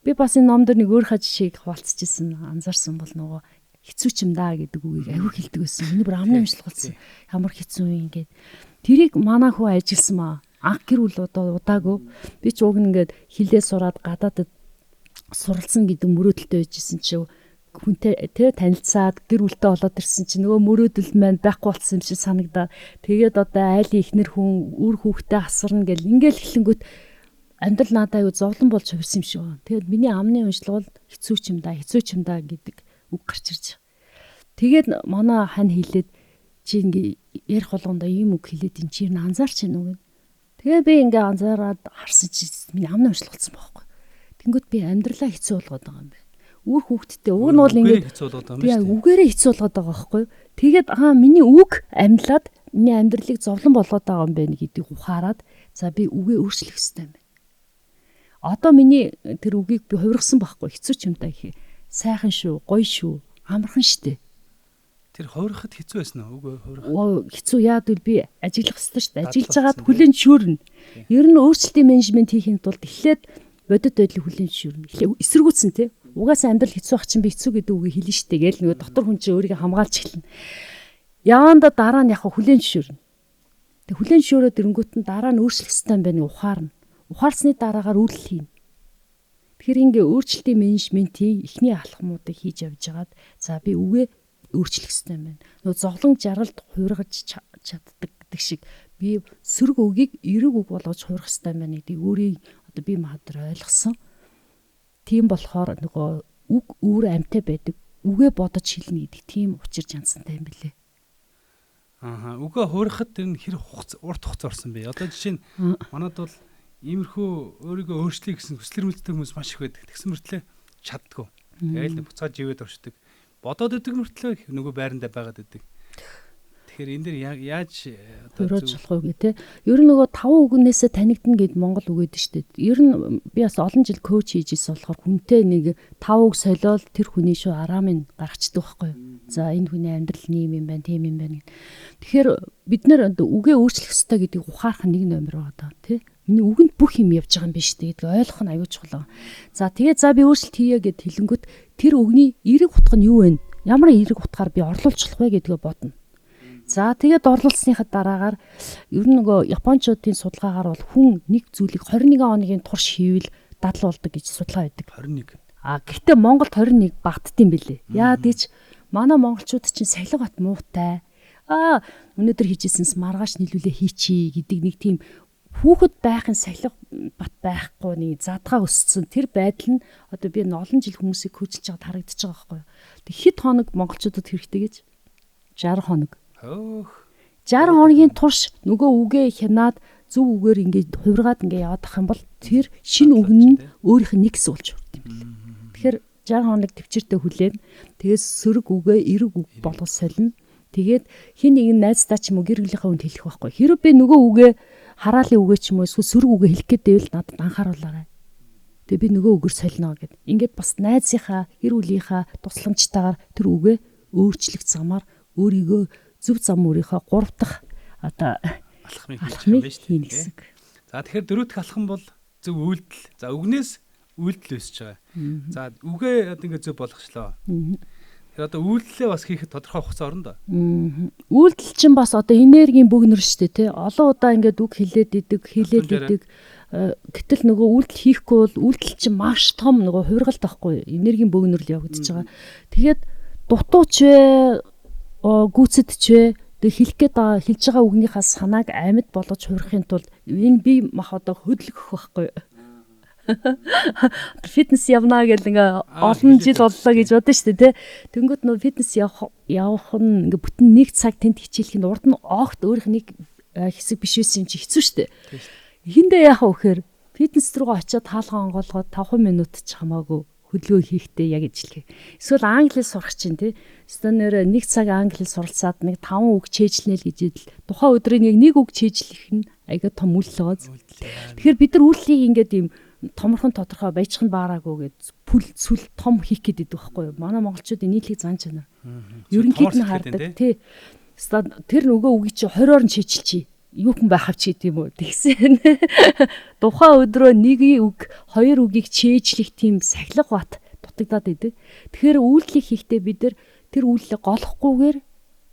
Би бас энэ номдэр нэг өөрийнхөө жишээг хуваалцчихсан анзаарсан бол нөгөө хэцүү ч юм даа гэдэг үгийг аягүй хэлдэг байсан. Миний бүр амны өмчлөх болсон. Ямар хэцүү юм ингээд. Тэрийг манай хүү ажилласан маа. Анх гэр бүл удаагүй. Би ч уг нь ингээд хилээ сураад гадаадд суралцсан гэдэг мөрөөдөлтэй байжсэн чинь хүнтэй тэ танилцаад гэр бүлтэй болоод ирсэн чинь нөгөө мөрөөдөл маань байхгүй болсон юм шиг санагдаа. Тэгээд одоо айлын ихнэр хүн үр хүүхдээ асарна гэл ингээл эхлэнгүүт амьдрал надад аюу зовлон болж хувирсан юм шиг байна. Тэгээд миний амны уншлал хэцүү ч юм да гэдэг үг гарч ирж байгаа. Тэгээд манай хань хэлээд чи ингээ ярих болгондоо ийм үг хэлээд ин чи анзаарч байна уу гэд. Тэгээд би ингээ анзаараад харсан чи миний амны уншлал болсон байхгүй. Тэнгүүт би амьдралаа хэцүү болгоод байгаа юм байна. Үр хүүхдтэй уг нь бол ингээд хэцүү болгоод байгаа юм шүү дээ. Үгээрээ хэцүү болгоод байгаа байхгүй. Тэгээд миний үг амьлаад миний амьдралыг зовлон болгоод байгаа юм байна гэдгийг ухаарад за би үгээ өөрчлөх хэрэгтэй юм байна. Одоо миний тэр үгийг би хувиргасан байхгүй хэцүү ч юм даа их. Сайхан шүү, гоё шүү, амархан штэ. Тэр хувирахад хэцүү байсан уу? Үг хувирах. Хэцүү яад бол би ажиглах хэрэгтэй штэ. Ажиллаж хагаад хүлэн зөвшөөрнө. Ер нь өөрчлөлтийн менежмент хийхин тулд эхлээд бодит байдлыг хүлэн зөвшөөрнө. Эхлээ эсэргүүцсэн тий. Угаасаа амьдрал хэцүү ах чинь би хэцүү гэдэг үгийг хэлнэ штэ гээл нөгөө дотор хүн чинь өөрийгөө хамгаалж эхэлнэ. Яванда дараа нь яг хүлэн зөвшөөрнө. Тэг хүлэн зөвшөөрөөд ирэнгүүт нь дараа нь өөрчлөх хэрэгтэй юм байна ухаарна. Ухаарсны дараагаар үйлдэл хийнэ. Тэгэхээр ингээ өөрчлөлтийн менежментийн эхний алхмуудыг хийж явж хагаад за би үгээ өөрчлөх хэрэгтэй юм байна. Нөгөө зовлон жаргалд хуургаж чаддаг гэдэг шиг би сөрөг үгийг эрэг үг болгож хуурах хэрэгтэй юм байна гэдгийг өөрийн одоо би маадар ойлгосон. Тийм болохоор нөгөө үг өөр амьтай байдаг. Үгээ бодож хэлнэ гэдэг тийм учир жанцантай юм билээ. Үгээ хуурахад тэр нь хэр урт хугацаа орсон бэ? Одоо жишээ нь манад бол иймэрхүү өөрийгөө өөрчлөе гэсэн хүслэр үлддэг хүмүүс маш их байдаг. Тэгсэн мөртлөө чаддгүй. Тэгэл нэг буцааж ивэд оршдог. Бодоод идэг мөртлөө нөгөө байрандаа байгаад идэг. Тэгэхээр энэ дэр яаж хөрөөж болох вэ те? Ер нь нөгөө 5 үгнээсээ танигдна гэд Монгол үг гэдэг шүү дээ. Ер нь би бас олон жил коуч хийж ирсэн болохоор хүнтэй нэг 5 үг солиол тэр хүний шүү араамыг гаргацдаг байхгүй юу? За энэ хүний амьдрал нэм юм байна, тийм юм байна гэд. Тэгэхээр бид нэр үгээ өөрчлөх ёстой гэдгийг ухаарах нэг номер байгаа те. Миний үгэнд бүх юм явж байгаа юм биш үү гэдгийг ойлгох нь аюул чухал. За тэгээд за би өөрчлөлт хийе гэд хэлэнгүүт тэр үгний эерэг утга нь юу вэ? Ямар эерэг утгаар би орлуулж болох вэ гэдгээ бодно. За тэгээд орлуулсныхаа дараагаар ер нь нөгөө Япончуудын судалгаагаар бол хүн нэг зүйлийг 21 хоногийн турш хийвэл дадал болдог гэж судалгаа байдаг. 21. Гэхдээ Монголд 21 багтдсан билээ. Яад гэж манай монголчууд чинь сахилга бат муутай. Өнөөдөр хийжсэнс маргааш нийлүүлээ хийчий гэдэг нэг тийм хүүхэд байхын сахилга бат байхгүй нэг задгаа өссөн. Тэр байдал нь одоо би олон жил хүмүүсийг хөөжилж байгаад харагдаж байгаа байхгүй юу. Тэг хэд хоног монголчуудад хэрэгтэй гэж 60 хоног. 60 хоногийн турш нөгөө үгээ хянаад зөв үгээр ингээд хувиргаад ингээд яваад ах юм бол тэр шинэ үг нь өөрийнх нь нэгс болж урд юм билээ. Тэгэхээр 60 хоног төвчөртэй хүлээн тэгээс сөрөг үгээ эрэг үг болгож солино. Тэгээд хин нэг найздаа ч юм уу гэр бүлийнхээ хүнд хэлэх байхгүй. Хэрэв би нөгөө үгээ хараалын үгээ ч юм уу эсвэл сөрөг үгээ хэлэх гээд байвал надад анхааруулаарай. Тэгээ би нөгөө үгээр солино гэд. Ингээд бас найзынхаа гэр бүлийнхаа тусламжтайгаар тэр үгээ өөрчлөх замаар өөрийгөө зөв зам өөрийнхөө 3 дахь одоо алхмыг хийнэ гэсэн. За тэгэхээр 4 дахь алхам бол зөв үйлдэл. За үгнээс үйлдэл өсөж байгаа. За үгээ одоо ингээд зөв болгочлоо. Тэр одоо үйлдэлээ бас хийхэд тодорхой хугацаа орно да. Үйлдэл чинь бас одоо энергийн бөгнөр шүү дээ тий. Олон удаа ингээд үг хэлээд идэг, хэлээд идэг. Гэтэл нөгөө үйлдэл хийхгүй бол үйлдэл чинь маш том нөгөө хувиргалт байхгүй энергийн бөгнөр л явагдаж байгаа. Тэгээд дутууч вэ, гүйцэдч вэ, тэг хэлж байгаа үгнийхаа санааг амьд болгож хувирахын тулд энэ бие мах одоо хөдөлгөх байхгүй. Фитнес явна гэл ингээ олон жил боллоо гэж бодсон шүү дээ тий. Тэнгүүд нөө фитнес явах нь ингээ бүтэн 1 цаг тэнд хичээлэх нь урд нь огт өөрийнх нэг хэсэг биш байсан юм чи хэцүү шүү дээ. Эхэндээ яах вэ гэхээр фитнес руу очиод хаалгаа онгоолгоод 5 минут ч хамаагүй хөдөлгөөн хийхдээ яг ижилхээ. Эсвэл англи сурах чинь тий. Эсвэл нэр 1 цаг англи суралцаад нэг 5 үг чэйжлэнэ л гэж идэл тухайн өдрийн нэг үг чэйжлэх нь аяга том үйл байгаа. Тэгэхээр бид нар үйлчлийг ингээд ийм томорхон тодорхой баяжхан баараагүй гэж пүл сүл том хийх гээд идэв байхгүй юу. Манай монголчуудын нийтлэг зан чанар. Ерөнхийд нь хардаг тий. Тэр нөгөө үгийг чи 20-оор нь чийчилчихье. Юу хүн байх авч гэдэг юм уу тэгсэн. Тухайн өдрөө нэг үг, 2 үгийг чийжлэх тийм сахилга бат дутагдаад идэв. Тэгэхээр үйлдэл хийхдээ бид нар тэр үйлдэлээ голохгүйгээр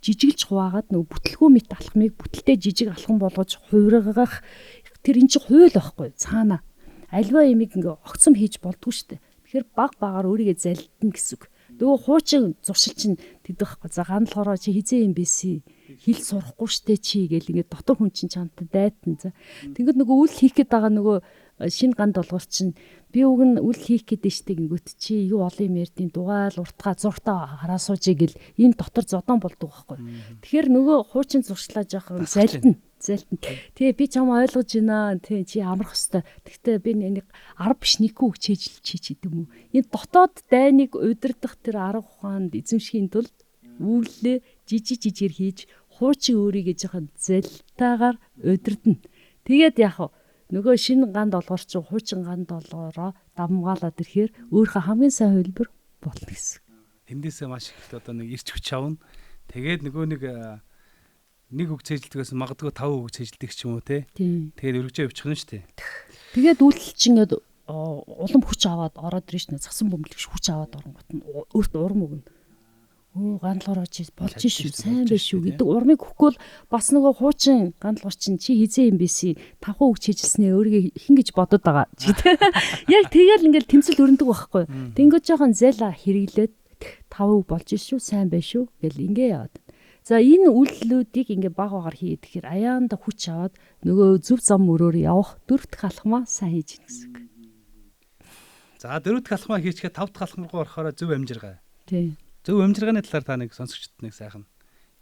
жижиглж хуваагаад нөгөө бүтлгүү мэт алхмыг бүтэлтэй жижиг алхам болгож хувиргах тэр эн чинь хууль байхгүй цаана. Альва ямиг ингээ огцом хийж болдгоо штэ. Тэгэхээр баг багаар өөрийгөө залдна гэсэн үг. Нөгөө хуучин зуршил чинь тэгдэх байхгүй. За гандлахороо чи хизээ юм бэсэ. Хэл сурахгүй штэ чи гэл ингээ дотор хүн чинь чамтай дайтан. За. Тэнгүүд нөгөө үйл хийх гээд байгаа нөгөө шинэ ганд болгоор чинь би уг нь үйл хийх гээд штэ гингүүт чи юу олон юм ярдیں۔ Дугайл уртгаа зургатаа хараа суужээ гэл энэ дотор зодон болдог байхгүй. Тэгэхээр нөгөө хуучин зуршлаа жоохон залдна. Тэгээ би чам ойлгож байна. Тий чи амрах хэвээр. Гэхдээ би нэг 10 биш 1 үг чийжилж хийчих юм уу? Энэ дотоод дайныг удирдах тэр арга ухаанд эзэмшихийн тулд үйлээ жижигэр хийж хуучин өөрийгөө жоохон залтаагаар удирдна. Тэгээд яах вэ? Нөгөө шинэ ганд олгоор чи хуучин ганд олгоороо дамгаалаад ирэхээр өөрийнхөө хамгийн сайн хөлбөр болно гэсэн. Тэндээсээ маш их одоо нэг ирч хүч авна. Тэгээд нөгөө нэг үг цээжилдэгээс магадгүй 5 үг цээжилдэг ч юм уу те. Тэгээд өргөжөө явчих нь шүү дээ. Тэгээд үйлдэл чинь ингээд улам хүч аваад ороод ирж нэ засан бөмбөлөгч хүч аваад оронгот нь өөрт урам өгнө. Гандлахороо чи болж шүү сайн биш шүү гэдэг урмыг өгөхгүй бол бас нөгөө хуучин гандлахор чинь чи хизээ юм бэсэ 5 үг чийжилснээ өөрийгөө хин гэж бодод байгаа ч гэдэг. Яг тэгэл ингээд тэмцэл өрнөдөг байхгүй. Тэнгэж жоохон зэла хэрэглээд 5 үг болж шүү сайн байх шүү гэл ингээ яваад. За энэ үйлдэлүүдийг ингээ баг багаар хийгээд тэгэхээр аяанда хүч аваад нөгөө зөв зам мөрөөр явах 4 дахь алхмаа сайн хийж гэнэ гэсэн үг. За 4 дахь алхмаа хийчихээ 5 дахь алхам руу орохоор зөв амжиргаа. Тий. Зөв амжиргааны талаар та нэг сонсогчдод нэг сайхан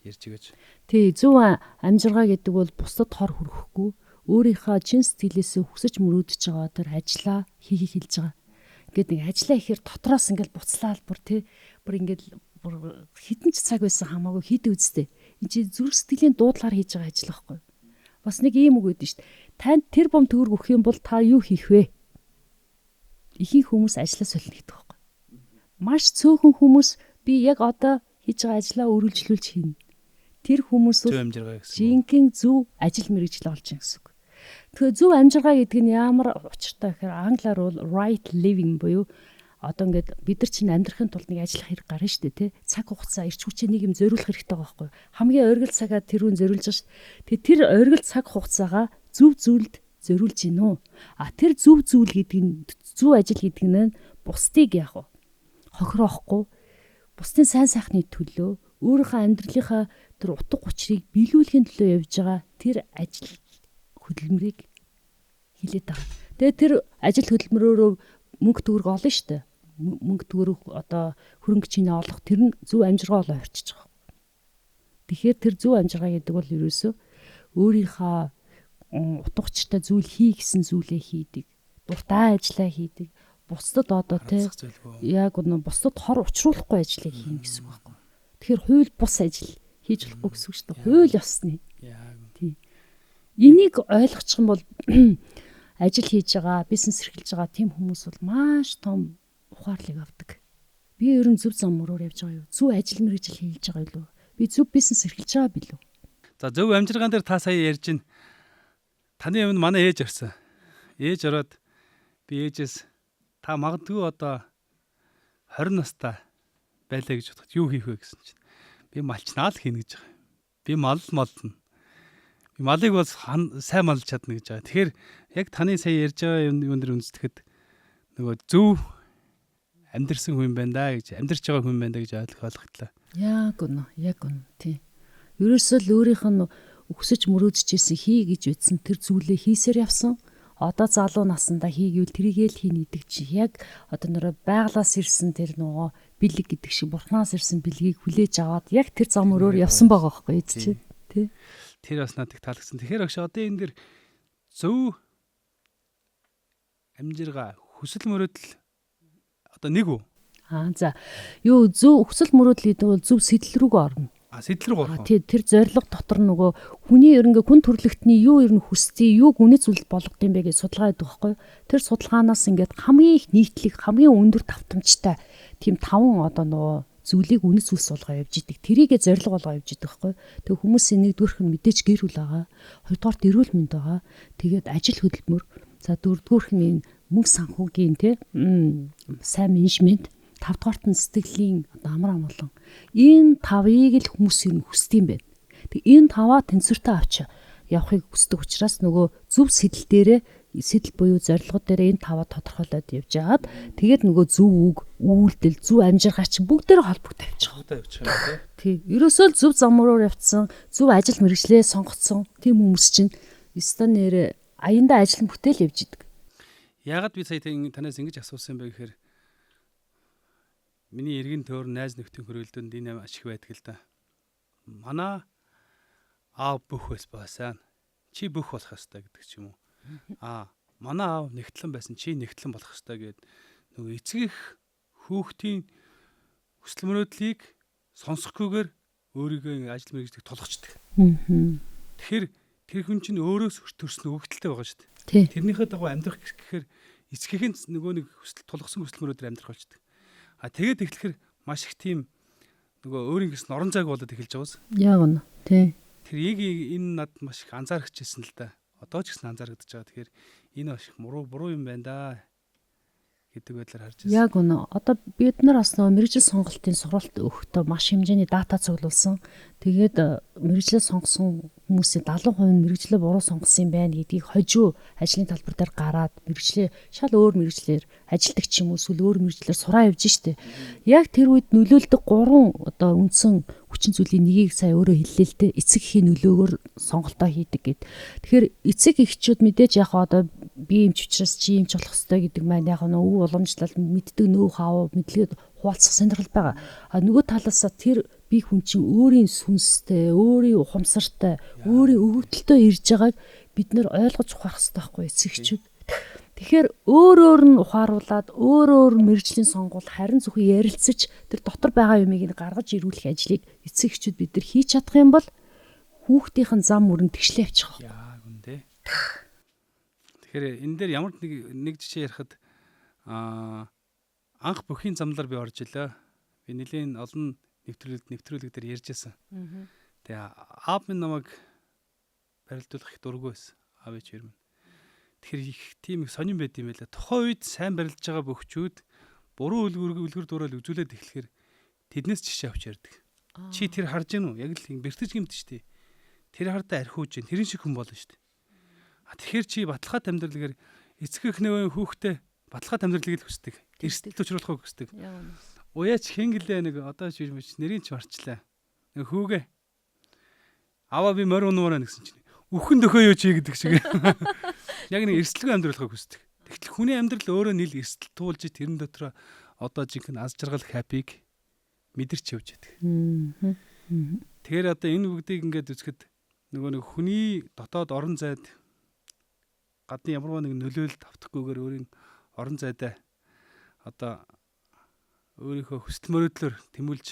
ярьж өгөөч. Тий, зөв амжиргаа гэдэг бол бусдад хор хүрхэхгүй, өөрийнхөө чин сэтгэлээсээ хүсэж мөрөөдөж байгаа тэр ажлаа хийхийг хэлж байгаа. Ингээд нэг ажлаа ихээр дотроос ингээд буцлаад бүр тий, бүр ингээд хитэн ч цаг байсан хамаагүй хийд үзтээ. Энд чи зүрх сэтгэлийн дуудлаар хийж байгаа ажил байхгүй. Бас нэг ийм үг өгдөн шүү дээ. Танд тэр бом төгрөг өгөх юм бол та юу хийх вэ? Ихэнх хүмүүс ажлаа солино гэдэг байхгүй. Маш цөөхөн хүмүүс би яг одоо хийж байгаа ажлаа үргэлжлүүлж хийнэ. Тэр хүмүүс жинхэнэ зөв ажил мэргэжил олж ийн гэсэн үг. Тэгэхээр зөв амжиргаа гэдэг нь ямар учиртай гэхээр англиар бол right living буюу одоо ингээд бид нар чинь амьдрахын тулд нэг ажиллах хэрэг гарна шүү дээ тий. Цаг хугацаа ирч хүчээ нэг юм зориулах хэрэгтэй байгаа байхгүй. Хамгийн оргил цагаа тэрүүн зориулж байгаа шүү дээ. Тэгээ тэр оргил цаг хугацаагаа зөв зүйлд зориулж гин үү. Тэр зөв зүйл гэдэг нь зөв ажил гэдэг нь бусдыг яах вэ? Хохироохгүй. Бусдын сайн сайхны төлөө өөрийнхөө амьдралынхаа тэр утга учирыг биелүүлэхийн төлөө явж байгаа тэр ажил хөдөлмөрийг хилээд байгаа. Тэгээ тэр ажил хөдөлмөрөөрөө мөнгө төгрөг олно шүү дээ. Мөнгө төгрөг одоо хөрөнгө чинээ олох тэр нь зөв амжиргаа болоо орчиж байгаа. Тэгэхээр тэр зөв амжиргаа гэдэг бол ерөөсөө өөрийнхөө утга учиртай зүйл хий гэсэн зүйлээ хийдэг. Дуртай ажиллаа хийдэг. Бусдад одоо тий яг нь бусдад хор учруулахгүй ажлыг хийнэ гэсэн үг байхгүй. Тэгэхээр хууль бус ажил хийж болохгүй гэсэн үг шүү дээ. Хууль ёсны. Тий. Энийг ойлгочих юм бол ажил хийж байгаа, бизнес эрхэлж байгаа тийм хүмүүс бол маш том ухаарлыг авдаг. Би ер нь зөв зам мөрөөр явж байгаа юу? Зөв ажил мэргэжил хийж байгаа юу? Би зөв бизнес эрхэлж байгаа билүү? За зөв амжиргаан дээр та сая ярьж байна. Таны өмнө манай ээж орсон. Ээж ороод би ээжээс та магадгүй одоо 20 настай байлаа гэж бодоход юу хийх вэ гэсэн чинь би малчнаа л хийнэ гэж байгаа. Би мална. Би малыг бол сайн малж чадна гэж байгаа. Тэгэхээр яг таны сая ярьж байгаа юм дээр үндэслэхэд нөгөө зөв амьдрсан хүн байна да гэж амьдарч байгаа хүн байна да гэж ойлгохлаа. Яг үнэ тий. Ерөөсөө л өөрийнх нь өксөж мөрөөдчихсэн хий гэж үтсэн тэр зүйлээ хийсээр явсан. Одоо залуу насандаа хийгвэл тэрийгээ л хийнэ гэдэг чи яг одоо нөрөө байглаас ирсэн тэр нөгөө бэлэг гэдэг шиг бурхнаас ирсэн бэлгийг хүлээж аваад яг тэр зам өрөөр явсан байгаа байхгүй чи тий. Тэр бас надад таалагдсан. Тэгэхээр огш одоо энэ дэр зөв амжиргаа хүсэл мөрөөдөл одоо нэг үү? За. Юу зөв хүсэл мөрөөдөл гэдэг бол зөв сэтэл рүүгээ орно. Сэтэл рүү орох. Тий, тэр зориг дотор нөгөө хүний ерөнхий хүн төрөлхтний юу ер нь хүсдэг, юу гүнэт зүйл болгох юм бэ гэж судалгаа хийдэг байхгүй. Тэр судалгаанаас ингээд хамгийн их нийтлэг, хамгийн өндөр давтамжтай тийм 5 одоо нөгөө зүйлийг үнэт зүйлс болгоо явж идэг. Тэрийгэ зориг болгоо явж идэг байхгүй. Тэг хүмүүсийн нэгдүгээрх нь мэдээж гэр бүл байгаа. Хоёрдугаар эрүүл мэнд байгаа. Тэгээд ажил хөдөлмөр. За дөрөвдүгээрх нь мөнгө санхүүгийн тий сайн менежмент. 5 дугаарт нь сэтгэлийн амар амгалан. Энэ 5-ыг л хүмүүс юу хүсдэг юм бэ? Тэг энэ 5-аа тэнцвэртэй авч явахыг хүсдэг учраас нөгөө зөв сэтэл дээрээ сэтэл буюу зорилго дээрээ энэ 5-аа тодорхойлоод явж агаад тэгээд нөгөө зөв үг, үйлдэл, зөв амжиргаач бүгдээр холбогдож авчих. Тий. Ерөөсөө л зөв замруур явцсан, зөв ажил мэргэжлээ сонгоцсон тийм хүмүүс чинь өстө нэр аяндаа ажил бүтээл явж идэг. Яагаад би сая танаас ингэж асуусан бэ гэхээр миний эргэн тойр найз нөхдийн хөрөлдөнд энэ ашиг байдаг л да. Манай аав бүх байсан. Чи бүх болох ёстой гэдэг ч юм уу. Манай аав нэгтлэн байсан. Чи нэгтлэн болох ёстой гэд нөгөө эцэг их хүүхдийн хүсэл мөрөөдлийг сонсохгүйгээр өөрийгөө ажил мэргэжлийг тулгачдаг. Тэгэхээр тэр хүн чинь өөрөөс төрсөн өгөгдөлтэй байгаа шүү дээ. Тэрнийхээ дагуу амьдрах гэхээр эцгийн нөгөө нэг тулгсан хүсэл мөрөөдөр амьдрах болчдөг. Тэгээд эхлэхээр маш их тийм нөгөө өөрийн гэсэн орон зайг болоод эхэлж байгааз. Яг нь тий. Тэр яг энэ над маш их анзаарчихсэн л да. Одоо ч гэсэн анзаарэгдэж байгаа. Тэгэхээр энэ маш их буруу юм байна да гэдэг байдлаар харж байна. Яг үнэ. Одоо бид нар бас нөгөө мэргэжил сонголтын сургалт өгөхдөө маш хэмжээний дата цуглуулсан. Тэгээд мэргэжлээ сонгосон хүмүүсийн 70% нь мэргэжлээ буруу сонгосон юм байна гэдгийг хожуу ажлын талбар дээр гараад мэргэжлээ шал өөр мэргэжлэр ажилдаг ч юм уу эсвэл өөр мэргэжлэр сураа явж штэ. Яг тэр үед нөлөөлдөг 3 одоо үндсэн хүчин зүйлийн нэгийг сая өөрөө хэллээ л дээ. Эцэг эхийн нөлөөгөөр сонголтоо хийдэг гэд. Тэгэхээр эцэг эхчүүд мэдээж яг одоо би эмч учраас чи эмч болох ёстой гэдэг маань яг нөө уламжлал мэддэг нөө хаа мэдлэгэд хуваалцах сонирхол байгаа. Нөгөө талаасаа тэр би хүн чинь өөрийн сүнстэй, өөрийн ухамсартай, өөрийн өвөгдөлтөй ирж байгааг бид нэр ойлгож ухаарах хэрэгтэй байхгүй эцэгчүүд. Тэгэхээр өөр нь ухааруулад өөр мэргэжлийн сонгуул харин зөвхөн ярилцаж тэр дотор байгаа юмыг гаргаж ирүүлэх ажлыг эцэгчүүд бид нар хийж чадах юм бол хүүхдийн зам мөрөнд тэгшлээ авчих. Яа гүндээ. Тэгэхээр энэ дээр ямар нэг жишээ ярихад анх бүхийн замлаар би орж илээ. Би нэлийн олон нэвтрүүлэг дээр ярьжсэн. Тэгээ аав минь намайг барилдуулах их дургүй байсан. Аав ээж минь. Тэгэхээр их тийм их сонирн байд юм байлаа. Тухайн үед сайн барилдж байгаа бөхчүүд буруу үлгэр дуурайл үзүүлээд эхлэхээр тэднээс жишээ авч ярьдаг. Чи тэр харж гин үү? Яг л бэртэж гимт штий. Тэр хардаа архиуж гин. Тэрэн шиг хүн болно штий. Тэгэхээр чи баталгаат амьдралгаар эцэг эхнээ хүүхдээ баталгаат амьдралыг л хүсдэг. Эрсдэлд учруулахыг хүсдэг. Уяач хингэлээ нэг одоо ч нэрийн ч марчлаа. Нэг хүүгээ. Аваа би морь унуураа гэсэн чинь үхэн дөхөө юу чи гэдэг шиг. Яг нэг эрсдэлгүй амьдралыг хүсдэг. Тэгтэл хүний амьдрал өөрөө нийл эрсдэл туулж тэрэн дотор одоо жинхэнэ аз жаргал хапиг мэдэрч явж байдаг. Тэгэхээр одоо энэ бүгдийг ингээд үзэхэд нөгөө нэг хүний дотоод орон зайд гадны ямар нэг нөлөөлөлт автахгүйгээр өөрийн орон зайдаа одоо өөрийнхөө хүсэл мөрөөдлөөр тэмүүлж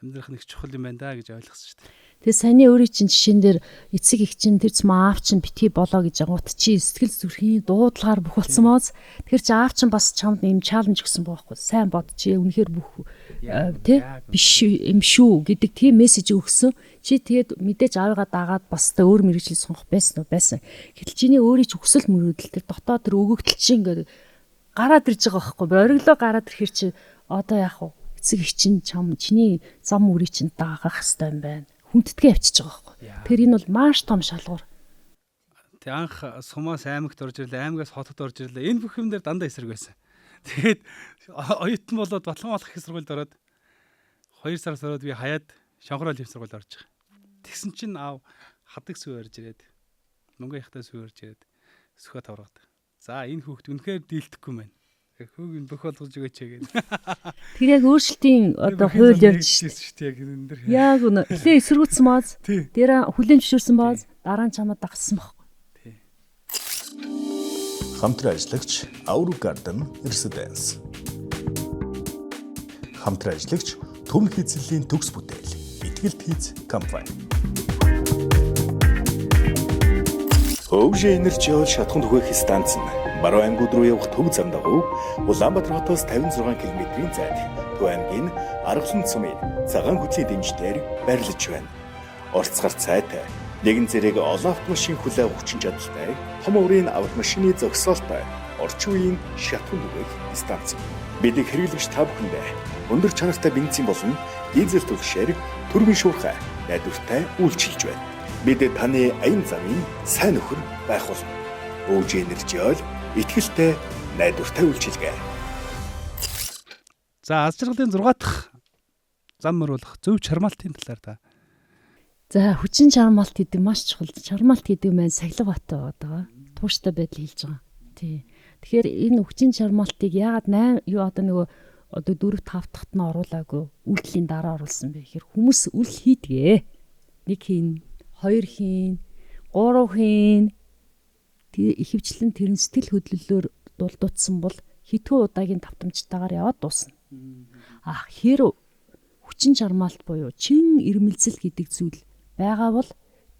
амьдрах нэг чухал юм байна да гэж ойлгосон шүү дээ. Тэгээ саяны өөрийн чинь жишээн дээр эцэг их чинь тэр цэм аав чинь битгий болоо гэж агуут чи сэтгэл зүрхийн дуудлагаар бүх болсон мооз. Тэгэхээр чи аав чинь бас чамд юм чаленж өгсөн байхгүй. Сайн бод чи үнэхээр бүх тий биш юм шүү гэдэг тийм мессеж өгсөн. Чи тэгээд мэдээж аавыгаа дагаад бас та өөр мэрэгжил сонгох байсан. Гэтэл чиний өөрийн ч хүсэл мөрөөдөл тэр дотоод тэр өгөгдөл чинь ингээд гараад ирж байгаа байхгүй. Ориглоо гараад ирэхэр чи одоо яах вэ? эцэг их чинь чиний зам мөрийг чинь даагах хэвээр юм байна. Хүндэтгээ авчиж байгаа байхгүй. Тэгэхээр энэ бол маш том шалгуур. Тэг анх сумаас аймагт орж ирлээ, аймагаас хотод орж ирлээ. Энэ бүх юм дээр дандаа эсрэг байсан. Тэгээд оюутан болоод Батлангуулах их сургуульд ороод 2 сараас ороод би хаяад Шанхурал их сургуульд орж байгаа. Тэгсэн чинь аав хадаг сүү орж ирээд мөнгө ихтэй сүү орж ирээд өсгөө тавраад. За энэ хүүхд үнэхээр дийлдэхгүй мэн. Хүүг нь бүх болгож өгөөч гэдэг. Тэр яг өөрчлөлтийн одоо хууль явж шүү дээ яг энэ дэр. Яг үнэ. Эхлээ эсэргүүцсэн бааз. Тэр хүлэн зөвшөөрсөн бааз дараа нь чамд дагсан байхгүй. Тий. Хамтран ажиллагч Auru Garden Residence. Хамтран ажиллагч Төв хийцлийн төгс бүтээл Итгэлт хийц компани. Өвжи энерги бол шатхунд хүэх станц нь Баруун аймагуд руу явах төв зам дагуу Улаанбаатар хотоос 56 км-ийн зайд Төв аймгийн Аргалан цумын цагаан хөтлийн дэмжлэр байрлаж байна. Орцгар цайтай нэгэн зэрэг олон автомашин хүлээх хүчин чадалтай том өрийн автомашины зогсоолтой орчин үеийн шатхунд хүэх станц. Бидний хэрэглэгч та бүхэндээ өндөр чанартай бензин болон дизель түлхшээр төрийн шуурхай найдвартай үйлчилж байна. Бид таны аян замын сайн нөхөр байх болно. Өвжи энерги ойл итгэлтэй найдвартай үйлчилгээ. За аз жаргалын 6 дахь зам мөр болох зөв чармаалтын талаар та. За хүчин чармаалт гэдэг маш чухал. Чармаалт гэдэг нь сахилга баттай байгаа. Тууштай байдал хэлж байгаа. Тий. Тэгэхээр энэ хүчин чармаалтыг яагаад 4-5 дахьт нь оруулаагүй үйлдэлийн дараа оруулсан бэ гэхээр хүмүүс үл хийдгээ. 1 хийн, 2 хийн, 3 хийн. Ихэвчлэн тэрэн сэтгэл хөдлөлөөр дулдуутсан бол хитгүү удаагийн давтамжтайгаар яваад дуусна. Хэр хүчин чармаалт буюу чин ирмэлзэл гэдэг зүйл байгаа бол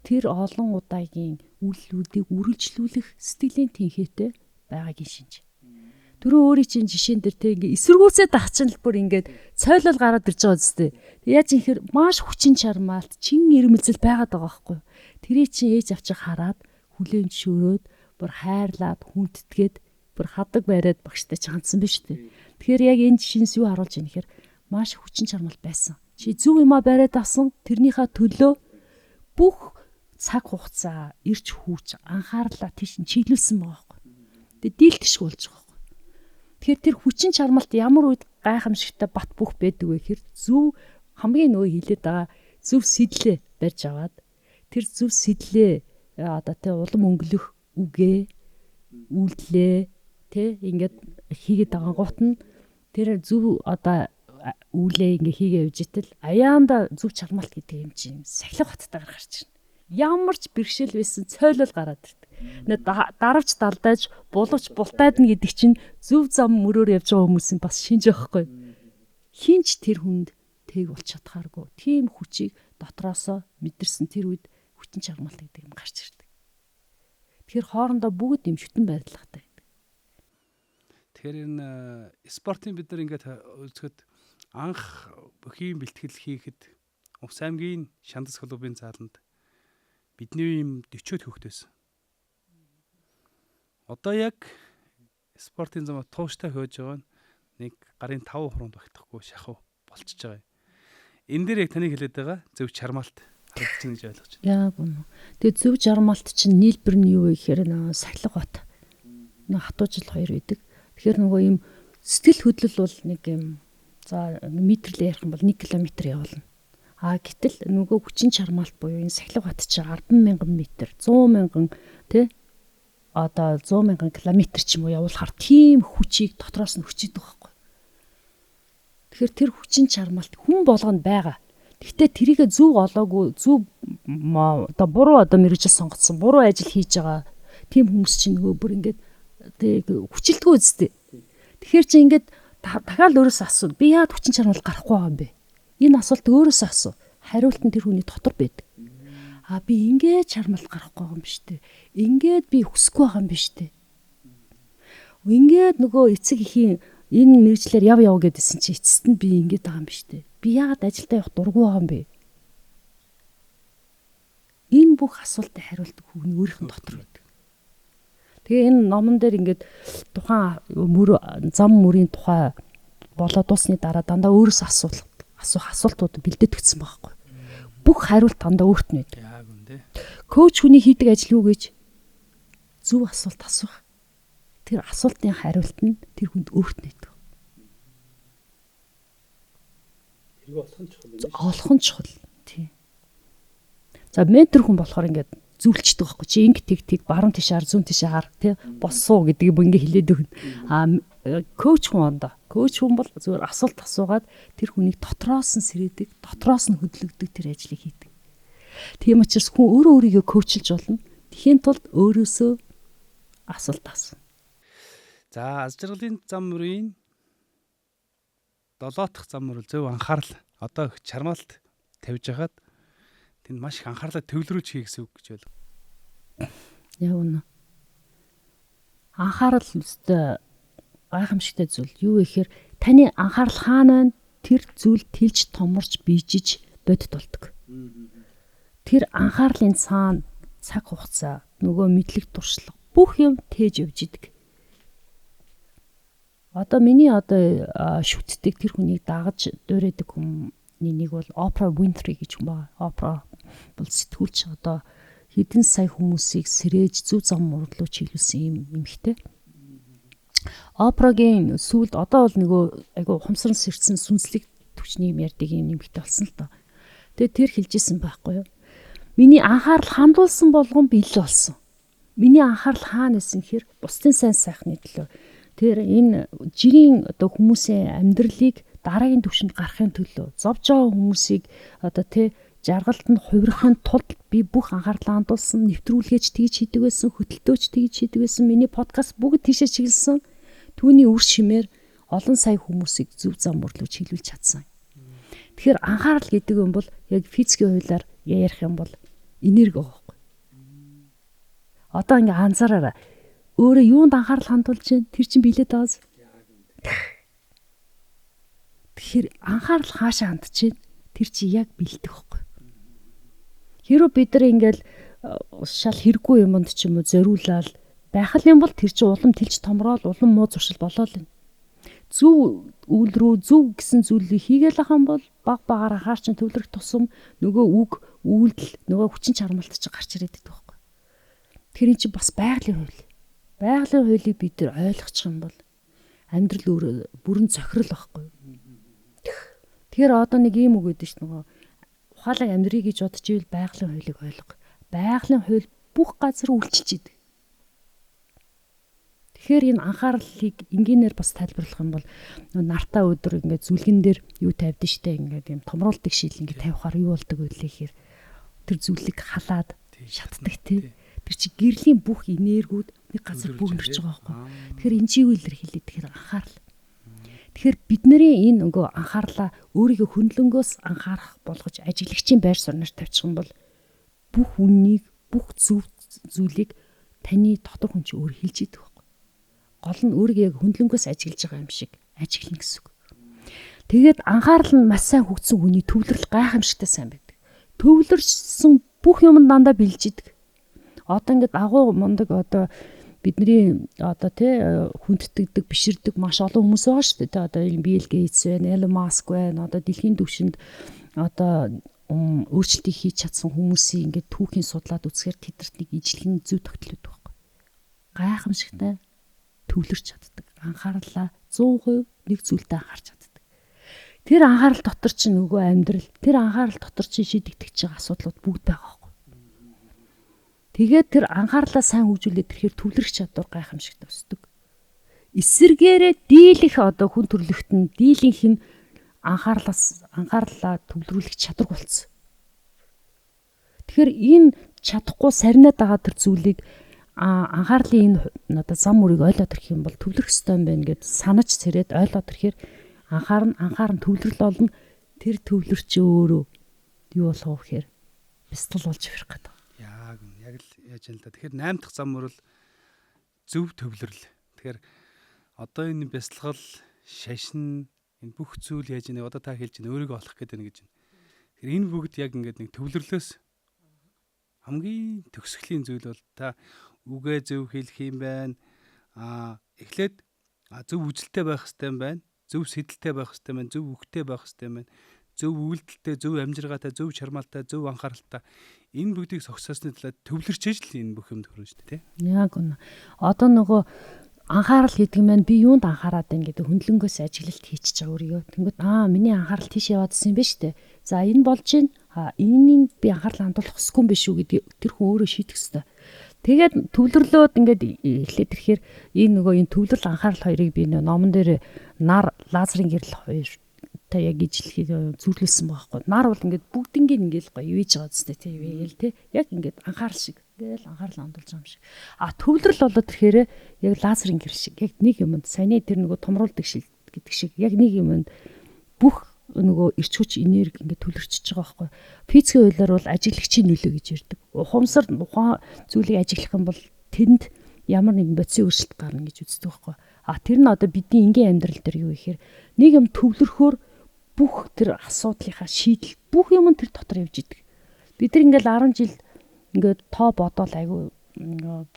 тэр олон удаагийн үйлдэлүүдийг үргэлжлүүлэх сэтгэлийн тэнхээтэй байгаагийн шинж. Түрүү өөрийн чинь жишээн дээр те ингээ эсэргүүцээд ахчин л бүр ингээд цойлол гараад ирж байгаа зү. Яаж юм хэр маш хүчин чармаалт чин ирмэлзэл байгаад байгаа байхгүй. Тэрийг чинь ээж авчих хараад хүлээн зөвшөөрөөд бүр хайрлаад хүндэтгээд бүр хадаг байраад багштай чанцсан биз дээ. Тэгэхээр яг энэ жишээс юу харуулж байна гэхээр маш хүчин чармаалт байсан. Чи зөв юмаа бариад авсан тэрнийхээ төлөө бүх цаг хугацаа ирж хүүч анхаарлаа тийш чиглүүлсэн байгаа байхгүй. Тэгээ дийлдэшгүй болж байгаа. Тэгэхээр тэр хүчин чармаалт ямар үед гайхамшигтай бат бөх байдаг вэ гэхээр зөв хамгийн нөө хилээд байгаа зөв сэтлээ барьж аваад тэр зөв сэтлээ улам өнгөлөх үгээ үйлдэлээ ингээд хийгээд байгаа гут нь тэр зөв үүлээ ингээ хийгээ явж итэл аяанда зөв чармаалт гэдэг юм чинь сахилга баттай гарч ирнэ. Ямар ч бэрхшээл байсан цойлол гараад ирдэг. Даравч далдаж булавч бултайд нь гэдэг чинь зөв зам мөрөөр явж байгаа хүмүүсийн бас шинж байхгүй. Хинч тэр хүнд тэг болж чадхааргүй. Тийм хүчийг дотроосоо мэдэрсэн тэр үед хүчин чармаалт гэдэг юм гарч ирдэг. Тэгэхээр хоорондоо бүгд юм шүтэн байрлагатай байдаг. Тэгэхээр энэ спортын бид нар ингээд үзэхэд анх бүхий бэлтгэл хийхэд Увс аймгийн Шандас клубын зааланд бидний юм 40-од хүүхдээс. Одоо яг спортын зам тууштай хөөж байгаа нэг гарын 5 хуруунд багтахгүй шахав болчихж байгаа. Энэ дээр яг таны хэлээд байгаа зөв чармаалт харагдаж байна гэж ойлгож байна. Яг үнэ. Тэгээ зөв чармаалт чинь нийлбэр нь юу вэ гэхээр сахилга бат. Хатуужил 2 байдаг. Тэгэхээр нөгөө юм сэтгэл хөдлөл бол нэг юм метрлээ ярих юм бол 1 км явуулна. Гэтэл нөгөө хүчин чармаалт буюу энэ сахилга бат чинь 10,000 м, 100,000 100,000 км ч юм уу явуулахаар тийм хүчийг дотроос нь хүчээдэг байхгүй. Тэгэхээр тэр хүчин чармаалт хүн болгонд байгаа. Гэхдээ тэрийг зөв олоогүй, зөв буруу мэрэгжил сонгоцсон, буруу ажил хийж байгаа тийм хүмүүс чинь нөгөө бүр ингээд хүчилдэггүй үстэй. Тэгэхээр чи ингээд дахиад өөрөөсөө асуу. Би яад хүчин чармаалт гарахгүй байгаа юм бэ? Энэ асуулт өөрөөсөө асуу. Хариулт нь тэр хүний дотор байдаг. Би ингээд чармаалт гарахгүй байгаа юм биш үү? Ингээд би өсөхгүй байгаа юм биш үү? Ингээд нөгөө эцэг ихийн энэ мэрэгчлэр яв гэдсэн чи эцэст нь би ингээд байгаа юм биш үү? Би яагаад ажилдаа явах дургүй байгаа юм бэ? Энэ бүх асуултад хариулт хүүхний өөрийнх нь дотор байдаг. Тэгээ энэ номон дээр ингээд тухайн зам мөрийн тухай болоод дуусны дараа дандаа өөрөөс асуух асуултууд бэлдээдэгдсэн байхгүй. Бүх хариулт дандаа өөрт нь байдаг. Яг үнэ. Коуч хүний хийдэг ажил юу гэж зөв асуулт асуух. Тэр асуултын хариулт нь тэр хүнд өөрт нь байдаг. Хэрэг болох нь чухал. Олох нь чухал. Тийм. За ментор хүн болохоор ингээд зүйлчдэг байхгүй чи инг тэг баруун тишаар зүүн тишаар тий боссуу гэдгийг ингээ хэлээд өгнө. Коуч хүн бол зүгээр асуулт асуугаад тэр хүнийг дотроос нь сэрээдэг, дотроос нь хөдлөгдөг тэр ажлыг хийдэг. Тийм учраас хүн өөрөө өөрийгөө коучлж болно. Тэхийн тулд өөрөөсөө асуулт асууна. За аз жаргалын зам мөрийн 7 дахь зам мөр зөв анхаарал одоо чармаалт тавьж хагаад тэнд маш их анхаарлаа төвлөрүүлж хий гэсэн үг гэж байна. Яг үнэ. Анхаарал өстой гайхамшигтай зүйл юу гэхээр таны анхаарал хаана байна? Тэр зүйл тэлж томорч бийжиж бодит болдог. Тэр анхаарлын цаана цаг хугацаа нөгөө мэдлэг туршлага бүх юм тээж явж идэг. Одоо миний шүтдэг тэр хүнийг дагаж дуурайдаг хүмүүний нэг бол Oprah Winfrey гэж хүн байна. Oprah бол сэтгүүлч одоо хэдэн сая хүмүүсийг сэрээж зөв зам муурлуу чиглүүлсэн юм эмэгтэй. Oprah-гийн сүүлд одоо бол нөгөө айгу хумсран сэрсэн сүнслэг төвчний юм ярьдаг юм эмэгтэй болсон л доо. Тэгээ тэр хэлжсэн байхгүй юу? Миний анхаарал хандуулсан болгон биелэл болсон. Миний анхаарал хаана нэсэн хэр бусдын сайн сайхны төлөө. Тэр энэ жирийн одоо хүмүүсийн амьдралыг дараагийн түвшинд гаргахын төлөө зовж байгаа хүмүүсийг одоо жаргалтанд хувирахын тулд би бүх анхаарлаа хандуулсан, нэвтрүүлгээж тэгж хийдэг байсан, хөтөлтөөч тэгж хийдэг байсан. Миний подкаст бүгд тийшээ чиглэсэн. Түүний үр шимээр олон сая хүмүүсийг зөв зам мөрлөө чиглүүлж чадсан. Тэгэхээр анхаарал гэдэг юм бол яг физикийн хуулиар ярих юм бол энерги байхгүй. Одоо ингээ анзаараарай. Өөрөө юунд анхаарал хандуулж байна? Тэр чинь билет ааз. Тэгэхээр анхаарал хаашаа хандж байна? Тэр чинь яг бэлдэх байхгүй. Хэрэв бид нар ингээл шал хэрэггүй юмд ч юм уу зориулаад байх юм бол тэр чинь улам тэлж томроод улам муу зуршил болоод байна. Зөв үйл рүү зөв гэсэн зүйлийг хийгээл ах юм бол баг багаар анхаар чинь төвлөрөх тусам нөгөө үг үйлдэл нөгөө хүчин чармаалт чинь гарч ирээд байдаг байхгүй. Тэр энэ чинь бас байгалийн хууль. Байгалийн хуулийг бид нар ойлгочих юм бол амьдрал өөрөө бүрэн цохирол байхгүй. Тэгэхээр одоо нэг юм үг гэдэг чинь нөгөө ухаалаг амьдрий гэж бодож ивэл байгалийн хуулийг ойлго. Байгалийн хууль бүх газар үйлчилж идэг. Тэгэхээр энэ анхаарлыг энгийнээр бас тайлбарлах юм бол нартаа өдөр ингээд зүлгэн дээр юу тавьдэн штэ ингээд юм томруулдаг шил ингээд тавихаар юу болдог вэ гэхээр тэр зүлэг халаад шатдаг тий. Тэр чи гэрлийн бүх энергиуд нэг газар бөөнөрч байгаа байхгүй. Тэгэхээр энэ чи юу илэрхийлээд тэгэхээр анхаарал. Тэгэхээр бидний энэ нөгөө анхаарлаа өөрийгөө хөндлөнгөөс анхаарах болгож ажиглагчийн байр сууриас тавьчих юм бол бүх үннийг бүх зөв зүйлийг таны дотор хүн чи өөр хэлж идэг байхгүй. Гол нь өөрийгөө яг хөндлөнгөөс ажиглаж байгаа юм шиг ажиглана гэсэн үг. Тэгээд анхаарал нь маш сайн хөгжсөн хүний төвлөрөл гайхамшигтай сайн байдаг. Төвлөрсөн бүх юм дандаа бэлж идэг. Одоо ингээд агуу мундаг одоо бидний одоо хүндэтгдэг, биширдэг маш олон хүмүүс байгаа шүү дээ. Одоо Билл Гейтс байна, Элон Маск байна. Одоо дэлхийн түвшинд одоо өөрчлөлтийг хийж чадсан хүмүүсийн ингээд түүхийн судлаад үзэхээр тэдэрт нэг ижлэгэн зүй тогтолдог байхгүй. Гайхамшигтай төвлөрч чаддаг. Анхаарлаа 100% нэг зүйлдээ анхаарч чаддаг. Тэр анхаарал дотор чинь нөгөө амьдрал, тэр анхаарал дотор чинь шийдэгдэж байгаа асуудлууд бүгд байгаа байхгүй. Тэгээд тэр анхаарлаа сайн хөгжүүлээд тэрхээр төвлөрөх чадвар гайхамшигтай өсдөг. Эсэргээрээ дийлэх одоо хүн төрлөخت нь дийлийнх нь анхаарлаа төвлөрүүлэх чадвар болцсон. Тэгэхээр энэ чадахгүй сарниад байгаа тэр зүйлийг анхаарлын энэ одоо зам мөрийг ойлгоод ирэх юм бол төвлөрөх ёстой юм байна гэд санаж цэрээд ойлгоод ирэхээр анхаарн төвлөрөл болно. Тэр төвлөрч өөрөө юу болох вэ гэхээр бяцлал болж ирэх гэдэг. Яг л яаж юм л да. Тэгэхээр 8 дахь зам мөр л зөв төвлөрөл. Тэгэхээр одоо энэ бяцлал, шашин, энэ бүх зүйл яаж нэг одоо та хэлж байна өөрийгөө олох гэдэг нэг гэж байна. Тэгэхээр энэ бүгд яг ингээд нэг төвлөрлөөс хамгийн төгсгөлийн зүйл бол та үгээ зөв хэлэх юм байна. Эхлээд зөв үжилтэй байх хэрэгтэй юм байна. зөв сэдэлтэй байх хэрэгтэй байна, зөв үгтэй байх хэрэгтэй байна. Зөв үйлдэлтэй, зөв амжиргаатай, зөв чармаалтай, зөв анхааралтай энэ бүгдийг зогсоосны талаар төвлөрчээж л энэ бүх юмд хүрнэ шүү дээ, тий. Яг үнэ. Одоо нөгөө анхаарал гэдэг нь би юунд анхаарад байна гэдэг хөндлөнгөөс ажиглалт хийчихэж байгаа өөрийгөө. Тэнгүүд миний анхаарал тийш яваадсэн юм ба штэ. За энэ болж гин. Энэний би анхаарал хандуулах хэсгүй юм биш үү гэдэг тэр хүн өөрөө шийдэх ёстой. Тэгээд төвлөрлөөд ингээд эхлээд ирэхээр энэ төвлөрөл анхаарал хоёрыг би номон дээр нар лазерын гэрэл хоёр та яг ижлэхийг зүрлүүлсэн байгаа байхгүй. Нар бол ингээд бүгднийг ингээд гоё ивэж байгаа зү тий ивэл тий. Яг ингээд анхаарал шиг ингээл анхаарал хандуулж байгаа юм шиг. Төвлөрөл болоод ирэхээр яг лазерын гэрэл шиг яг нэг юмд саяны тэр нөгөө томруулдаг шил гэдэг шиг яг нэг юмд бүх нөгөө эрч хүч энерги ингээд төлөрчөж байгаа байхгүй. Физикийн хуулиар бол ажиглагчийн нөлөө гэж ярьдаг. Ухамсар ухаан зүйлийг ажиглах юм бол тэнд ямар нэгэн бодисын өөрчлөлт гарна гэж үздэг байхгүй. Тэр нь одоо бидний энгийн амьдрал дээр юу ихээр нэг юм төвлөрөхөөр бүх тэр асуудлынхаа шийдэл бүх юм тэр дотор явж идэг. Бид нар ингээл 10 жил ингээд тоо бодоол айгу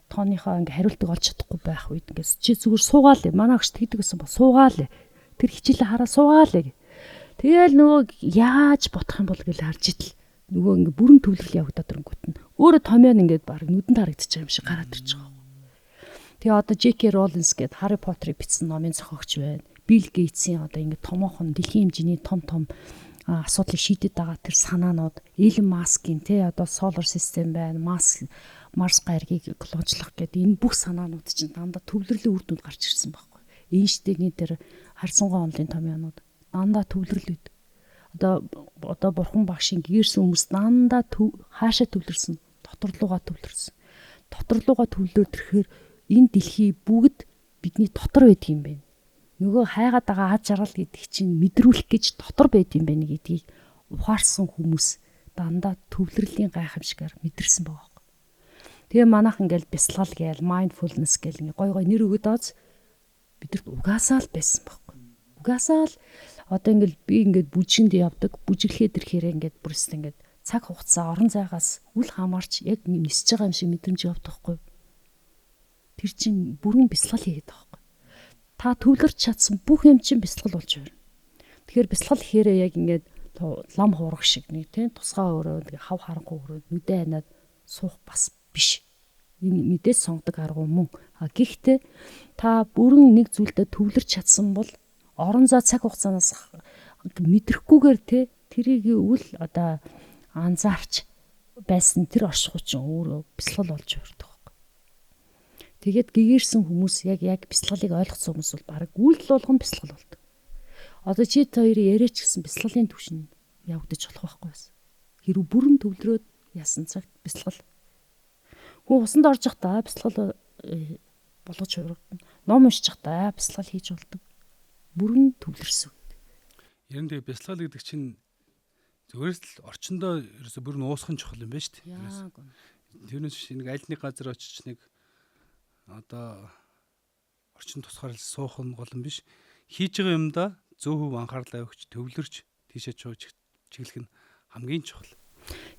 тооныхоо ингээ хариултыг олж чадахгүй байх үед ингээс чи зүгээр суугаал. Манай агш тэгдэг гэсэн бол суугаал. Тэр хичээлээ хараа суугаал. Тэгэл нөгөө яаж бодох юм бол гэж харж идэл нөгөө ингээ бүрэн төвлөрөл явагдаад ирэнгүүт нь өөрөө томьёо ингээд баг нүдэнд харагдчих юм шиг гараад ирж байгаа. Тэгээ одоо J.K. Rowling гээд Harry Potter-ыг бичсэн номын зохиогч байна. Bill Gates-ийн одоо ингээ томоохон дэлхийн хэмжээний том асуудлыг шийдэд байгаа тэр санаанууд, Elon Musk-ийн одоо solar system байна, Марс гаригийг колончлох гэдэг энэ бүх санаанууд чинь дандаа төвлөрлийн үр дүнд гарч ирсэн байхгүй. Эйнштейний тэр харьцангуй онлын томьёонууд дандаа төвлөрөл үүд. Одоо бурхан багшийн гээрсэн хүмүүс дандаа хаашаа төвлөрсөн? Дотор руугаа төвлөрсөн. Дотор руугаа төвлөрөөд ирэхээр энэ дэлхий бүгд бидний дотор байдаг юм байна. Нөгөө хайгаад байгаа ад жаргал гэдэг чинь мэдрүүлэх гэж дотор байд юм байна гэдгийг ухаарсан хүмүүс дандаа төвлөрлийн гайхамшигар мэдэрсэн байгаа. Тэгээ манайх ингээл бясалгал гээл mindfulness гээл ингээ гой нэр өгöd оз бидэрт угаасаа л байсан байхгүй. Угаасаа л одоо ингээл би ингээд бүжигэнд явдаг, бүжиглэхэд ирэхээр ингээд бүрс ингээд цаг хугацаа орон зайгаас үл хамаарч яг нисэж байгаа юм шиг мэдрэмж явдаг байхгүй. Тэр чинь бүрэн бясалгал хийгээд байгаа байхгүй. Та төвлөрч чадсан бүх юм чинь бясалгал болж байна. Тэгэхээр бясалгал хийхээрээ яг ингээд лам хуурах шиг нэг тийм тусгай өрөө хав харанхуй өрөө нүдэ ханаад суух бас биш. Энэ мэдээс сонгодог арга мөн. Гэхдээ та бүрэн нэг зүйлдээ төвлөрч чадсан бол орон зай цаг хугацаанаас мэдрэхгүйгээр тэрийг үл одоо анзаарч байсан тэр оршихуйчин өөрөө бясалгал болж өрдөг. Тэгээд гэгэрсэн хүмүүс яг бясалгалыг ойлгоцсон хүмүүс бол баг үйлдэл болгон бясалгал болдог. Одоо чи хоёрын яриач гэсэн бясалгалын түвшин явагдаж болох байхгүй байсан. Хэрвээ бүрэн төвлөрөөд яасан цагт бясалгал. Хүн усанд орж явахдаа бясалгал болгож хувиргадна. Ном уншиж явахдаа бясалгал хийж болдог. Бүрэн төвлөрсөн. Ер нь тэгээ бясалгал гэдэг чинь зөвхөн л орчиндөө ерөөсө бүрэн уусгах чухал юм байна шүү дээ. Тэрнээс нэг аль нэг газар очиж нэг одоо орчин тусгаар суух нь гол юм биш. Хийж байгаа юмдаа зөв хөв анхаарлаа өгч төвлөрч тийшээ чиглэх нь хамгийн чухал.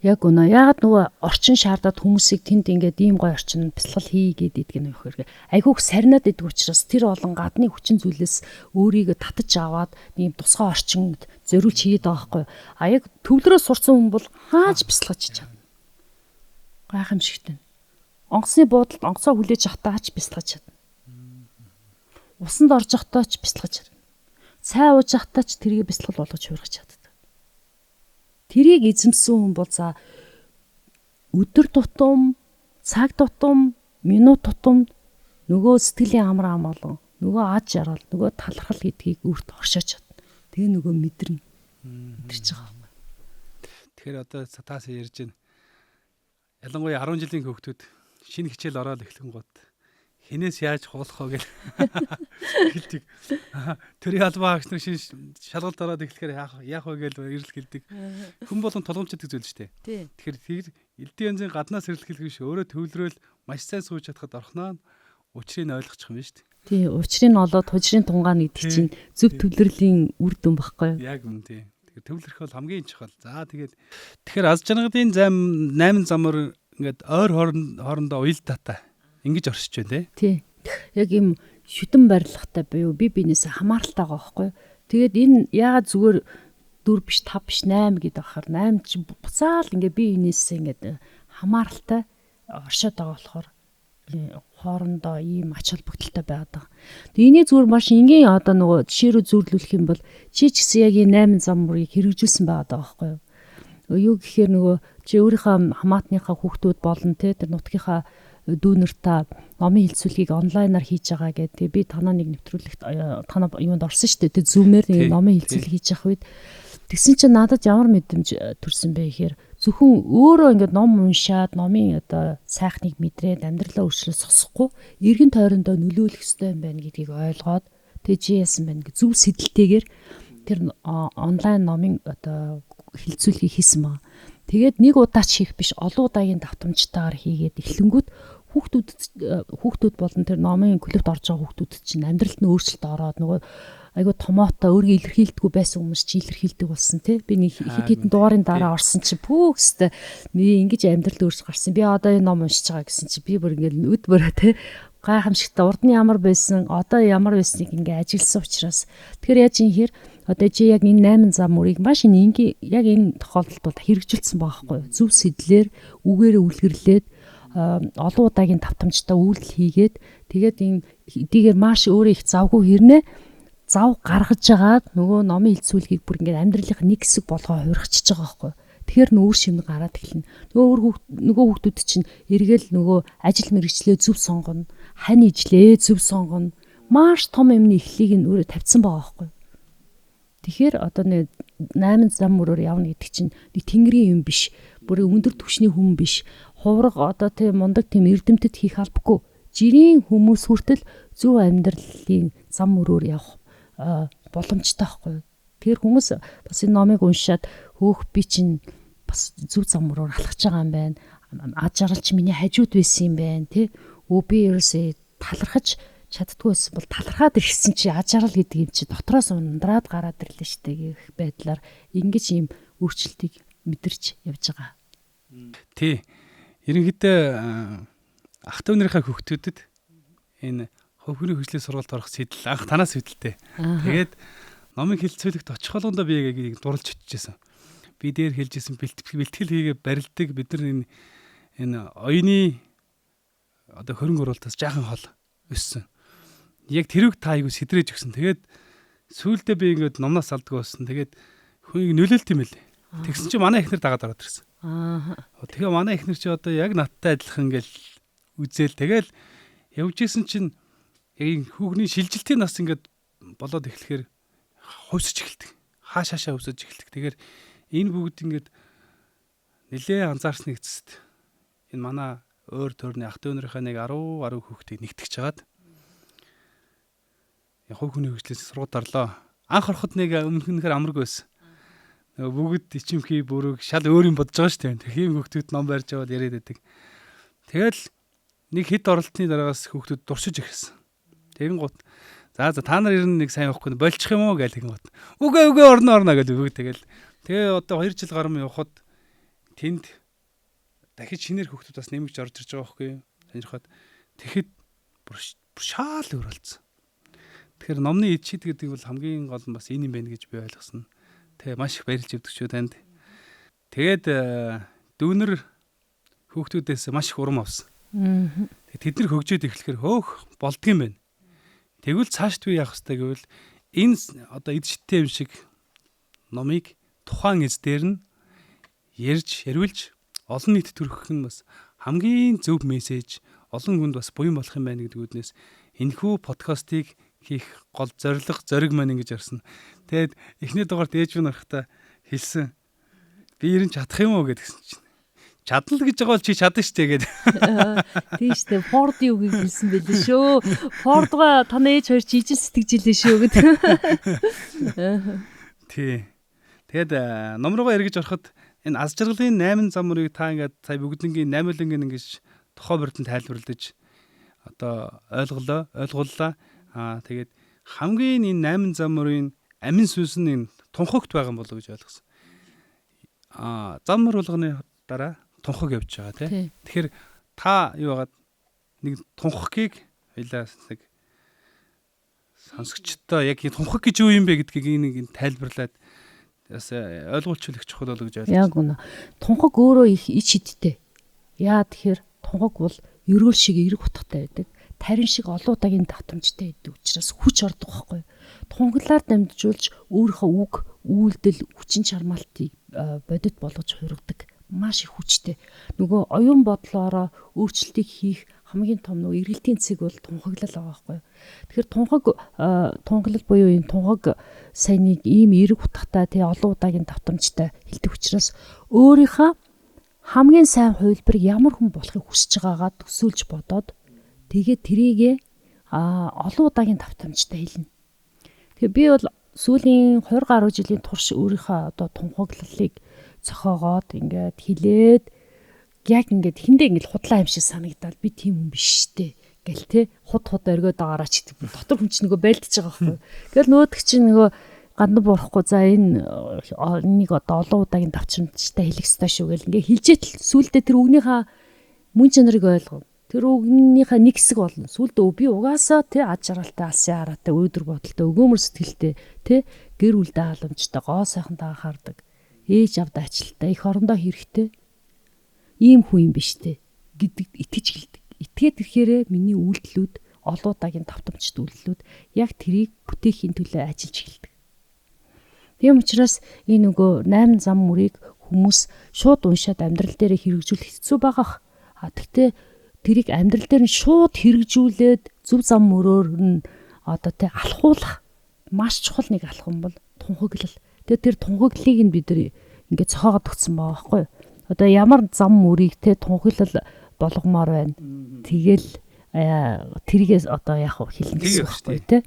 Яг үнэ. Ягаад нөгөө орчин шаардаад хүмүүсийг тэнд ингээд ийм гоё орчин бясалгал хий гэдэг нь нөхөр. Айгүйх сарниад идэг учраас тэр олон гадны хүчин зүйлээс өөрийгөө татаж аваад ийм тусгай орчинд зориулж хийгээд байгаа байхгүй. Яг төвлөрөө сурсан хүн бол хааж бясалгаж чадна. Гайхамшигтай. Онгоцны буудалд онгоцоо хүлээж авахтаа ч бясалгаж чадна. Усанд орж явахдаа ч бясалгаж чадна. Цай ууж явахдаа ч тэрийг бясалгал болгож хувиргаж чадна. Тэрийг эзэмсэн хүн бол за өдөр тутам, цаг тутам, минут тутам нөгөө сэтгэлийн амар амгалан, нөгөө ад жаргал, нөгөө талархал гэдгийг өөрт оршиж чадна. Тэгээ нөгөө мэдэрнэ. Мэдэрч байгаа. Тэгэхээр одоо цатаас ярьж байна. Ялангуяа 10 жилийн хүүхдүүд шинэ хичээл ороод эхлэн гот хинээс яаж хуулах вэ гэж хэлдэг. Төрийн албан хаагч нар шинэ шалгалт ороод эхлэхээр яах вэ гэж ирэл хэлдэг. Хүн болгон тулгамчдаг зүйл шүү дээ. Тэгэхээр элдийн янзын гаднаас ирэлхэлэх биш өөрөө төвлөрөөл маш сайн сууж чадхад орхноо учрыг нь ойлгочих юм шүү дээ. Тий, учрыг нь олоод хужрын тунгаан гэдэг чинь зөв төвлөрлийн үр дүн багхгүй юу? Яг үнэ тий. Тэгэхээр төвлөрөх бол хамгийн чухал. За тэгэхээр аз жаргалын зам 8 замаар ингээд ойр хоорондоо уялдаатай ингэж оршиж байна тий. Яг юм шүтэн барилгатай буюу бие биенээсээ хамааралтай байгаа байхгүй. Тэгээд энэ яагаад зүгээр 4 биш 5 биш 8 гэдэг ахаар 8 чи буцаал ингээ бие биенээсээ ингээ хамааралтай оршоод байгаа болохоор хоорондоо ийм ач холбогдолтой байгаад байгаа. Тэгээ энийг зүгээр маш энгийн одоо нөгөө жишээ рүү зүйрлүүлэх юм бол чи ч гэсэн яг энэ 8 зам мөрийг хэрэгжүүлсэн байгаад байгаа байхгүй юу? Юу гэхээр нөгөө чи өөрийнхөө хамаатныхаа хүүхдүүд болон те тэр нутгийнхаа дүүнэртаа номын хэлцүүлгийг онлайнаар хийж байгаа гэдэг. Би танаа нэг нэвтрүүлэгт танаа юунд орсон шүү дээ. Тэг зүүмээр нэг номын хэлцүүлэг хийж явах үед тэгсэн чинь надад ямар мэдрэмж төрсэн бэ гэхээр зөвхөн өөрөө ингээд ном уншаад номын одоо сайхныг мэдрээд амьдралаа өөрчлөж сосохгүй эргэн тойрондоо нөлөөлөх ёстой юм байна гэдгийг ойлгоод тэг чи яасан байна гэж зөв сэдэлтэйгээр тэр онлайн номын одоо хэлцүүлгийг хийсэн маа. Тэгээд нэг удаа ч хийх биш олон удаагийн давтамжтайгаар хийгээд эхлэнгүүт хүүхдүүд болон тэр номын клубт орж байгаа хүүхдүүд чинь амьдралд нь өөрчлөлт ороод нөгөө айгуу томоотой өөрийгөө илэрхийлдэггүй байсан хүмүүс чи илэрхийлдэг болсон тий. Би нэг хэд хэдэн дугаарын дараа орсон чи пүүкстэй би ингэж амьдрал өөрчлөж гарсан. Би одоо энэ ном уншиж байгаа гэсэн чи би бүр ингээл нүд бүрээ тий гайхамшигтай урд нь ямар байсан одоо ямар байсныг ингээ ажилласан учраас тэгэхээр яаж юм хэр одоо чи яг энэ 8 зам мөрийг маш энгийн яг энэ тохиолдолд бол хэрэгжүүлсэн байгаа байхгүй зөв сэтлэр үгээрээ үлгэрлээд олон удаагийн давтамжтай үйлдэл хийгээд тэгээд энэ эдгээр маш өөрөө их завгүй хэрнээ зав гаргаж агаад нөгөө номын хэлцүүлгийг бүр ингээд амьдралынх нэг хэсэг болгоо хувиргачихж байгаа байхгүй. Тэгэхээр нүүр шимнэг гараад эхэлнэ. Нөгөө хүүхдүүд чинь эргээл нөгөө ажил мэргэжлээ зөв сонгоно, хань ижлээ зөв сонгоно. Маш том юмны эхлэлийг нь өөрөө тавьсан байгаа байхгүй. Тэгэхээр одоо нэг 8 зам мөрөөр явна гэдэг чинь нэг тэнгэрийн юм биш. Бүр өндөр түвшний хүн биш. Хувраг одоо тийм мундаг тийм эрдэмтэд хийх албагүй. Жирийн хүмүүс хүртэл зөв амьдралын зам мөрөөр явах боломжтой байхгүй. Тэр хүмүүс бас энэ номыг уншаад хөөх би чинь бас зөв зам мөрөөр алхаж байгаа юм байна. Аж аргал чи миний хажууд байсан юм байна тий. Би ерөөсөө талархаж чаддгүй байсан бол талархаад ирсэн чи аж аргал гэдэг юм чи дотроос ундраад гараад ирлээ штэ гэх байдлаар ингэж ийм өөрчлөлтийг мэдэрч явж байгаа. Тий. Ерөнхийдөө ах トゥ нарынхаа хүүхдүүдэд энэ хөвгөрийн хөгжлийн сургалт орох сэтэл анх танаас үүдэлтэй. Тэгээд номын хэлцүүлэгт очих болгондоо би яг дурлж очижсэн. Би дээр хэлжсэн бэлтгэл хийгээ барилдаг бид нар энэ оюуны одоо хөрөнгө оруулалтаас жаахан хол өссөн. Яг тэрүүг та айгу сэдрэж өгсөн. Тэгээд сүүлдээ би ингээд номнаас алддаг болсон. Тэгээд хүнийг нөлөөлт юм байлээ. Тэгсэн чинь манай эхнэр дагаад ороод ирсэн. Тэгээ манай эхнэр чи одоо яг надтай адилхан ингээл үзэл тэгэл явж исэн чинь яг хүүхний шилжилтийн нас ингээд болоод эхлэхээр хувьсж эхэлдэг. Хаашаашаа хувьсж эхэлдэг. Тэгэхээр энэ бүгд ингээд нэлээ анзаарсны эцэст энэ манай өөр төрний ах トゥ нарынхаа нэг 10 хүүхдийг нэгтгэж чагаад яг хүүхний хөгжлөөс сургууль орлоо. Анх ороход нэг өмнөхнөр амарг байсан. Бүгд ичимхий бүрэг шал өөр юм бодож байгаа шүү дээ. Тэхийн хүүхдүүд ном барьж аваад яриад байдаг. Тэгэл нэг хэд оролтны дараагаас хүүхдүүд дуршиж ирсэн. Тэгэн гут за та нар ер нь нэг сайн явахгүй болчих юм уу гэл тэгэн гут. Үгүй орно гэж бүгд тэгэл. Тэгээ одоо 2 жил гарам явхад тэнд дахиж шинээр хүүхдүүд бас нэмэгч орж ирж байгаа байхгүй юу? Сонирхоод тэгэхэд бүр шаал өөр болсон. Тэгэхээр номны эд шид гэдэг бол хамгийн гол нь бас энэ юм байна гэж би ойлгосон. Тэгээ маш их баярлж өгдөг шүү танд. Тэгээд дүүнэр хүүхдүүдээс маш их урам авсан. Тэд нар хөгжөөд эхлэхээр хөөх болдгийм байна. Тэгвэл цаашд би яах вэ гэвэл энэ одоо эд шидтэй юм шиг номыг тухайн эз дээр нь ярьвилж олон нийт төрөх нь бас хамгийн зөв мессеж олон хүнд бас буян болох юм байна гэдэг үднээс энэхүү подкастыг хийх гол зориг маань ингэж арсан. Тэгээд эхний дугаарт ээж минь орохтой хэлсэн. Би ер нь чадах юм уу гэдгсэн чинь. Чадна л гэж байгаа бол чи чадна штэ гэдэг. Тийм штэ. Форд юу хэлсэн бэлээ шүү. Фордгаа таны ээж хоёр чи ижил сэтгэжилээ шүү гэдэг. Тий. Тэгээд ном руугаа эргэж ороход энэ аз жаргалын 8 зам мөрийг та ингээд сая бүгднгийн 8-ын ингэж тохоо бүрдэн тайлбарлаж одоо ойлголоо. Тэгээд хамгийн энэ 8 зам мөрийн амин сүнс нь энэ тунхагт байгаа юм болов гэж ойлгосон. Зам мөр болгоны дараа тунхаг явж байгаа тий. Тэгэхээр та юу байгаад нэг тунхагийг хоёлаа нэг сонсогчдоо яг тунхаг гэж юу юм бэ гэдгийг нэг тайлбарлаад бас ойлгуулчихвал их чухал болоо гэж ойлгож байна. Яг үнэ. Тунхаг өөрөө их ич хидтэй. Яа тэгэхээр тунхаг бол ерөөл шиг эрг утгатай байдаг. Тарин шиг олон удаагийн давтамжтай байдаг учраас хүч ордог байхгүй. Тунхаглаар дамжуулж өөрийнхөө үг, үйлдэл, хүчин чармаалтыг бодит болгож хувиргадаг. Маш их хүчтэй. Нөгөө оюун бодлоороо өөрчлөлтийг хийх хамгийн том нөгөө эргэлтийн цэг бол тунхаглал байгаа байхгүй. Тэгэхээр тунхаглал буюу энэ тунхаг сайныг ийм эрг утгатай тий олон удаагийн давтамжтай хэлдэг учраас өөрийнхөө хамгийн сайн хувилбарыг ямар хүн болохыг хүсэж байгаагаа төсөөлж бодоод тэгээд тэрийгэ олон удаагийн давтамжтай хэлнэ. Тэгээ би бол сүүлийн 20 гаруй жилийн турш өөрийнхөө одоо тунхаглалыг цохоогоод ингээд хилээд яг ингээд хэндээ ингээд худлаа юм шиг санагдаад би тийм хүн биш штэ гэл те худ оргиод байгаараа ч гэдэг. Дотор хүн чинь нөгөө байлдаж байгаа байхгүй. Тэгэл нөөдөг чинь нөгөө гандан буурахгүй за энийг одоо олон удаагийн давчрамжтай хэлэх ёстой шүү гэл ингээд хилжээт л сүулдэ тэр үгнийхээ мөн чанарыг ойлгов. Тэр үгнийхээ нэг хэсэг болно. Сүулдэ би угаасаа те аж аргалтай алсын хараатай өөдөр бодолтой өгөөмөр сэтгэлтэй те гэр бүлдээ халамжтай гоо сайхантай анхаардаг. Ээж авдаа ачлалтай их орондоо хэрэгтэй. Ийм хүн юм биш те гэдэг итгэж хэлдэг. Итгээд ирэхээрээ миний үйлдэлүүд олон удаагийн давтамжтай үйлдэлүүд яг тэрийг бүтээхийн төлөө ажиллаж эхэлдэг. Тийм учраас энэ нөгөө 8 зам мөрийг хүмүүс шууд уншаад амьдрал дээр хэрэгжүүлэх хэцүү байгаа. Тэгтээ тэрийг амьдрал дээр нь шууд хэрэгжүүлээд зөв зам мөрөөр нь одоо тэ алхуулах маш чухал нэг алхам бол тунхаглал. Тэгээ тэр тунхаглалыг нь бид нар ингээд цохоогоод өгсөн байгаа байхгүй юу? Одоо ямар зам мөрийг тэ тунхаглал болгомоор байна. Тэгэл тэрийгээс одоо яг хэлнэ гэсэн үг байхгүй тэ.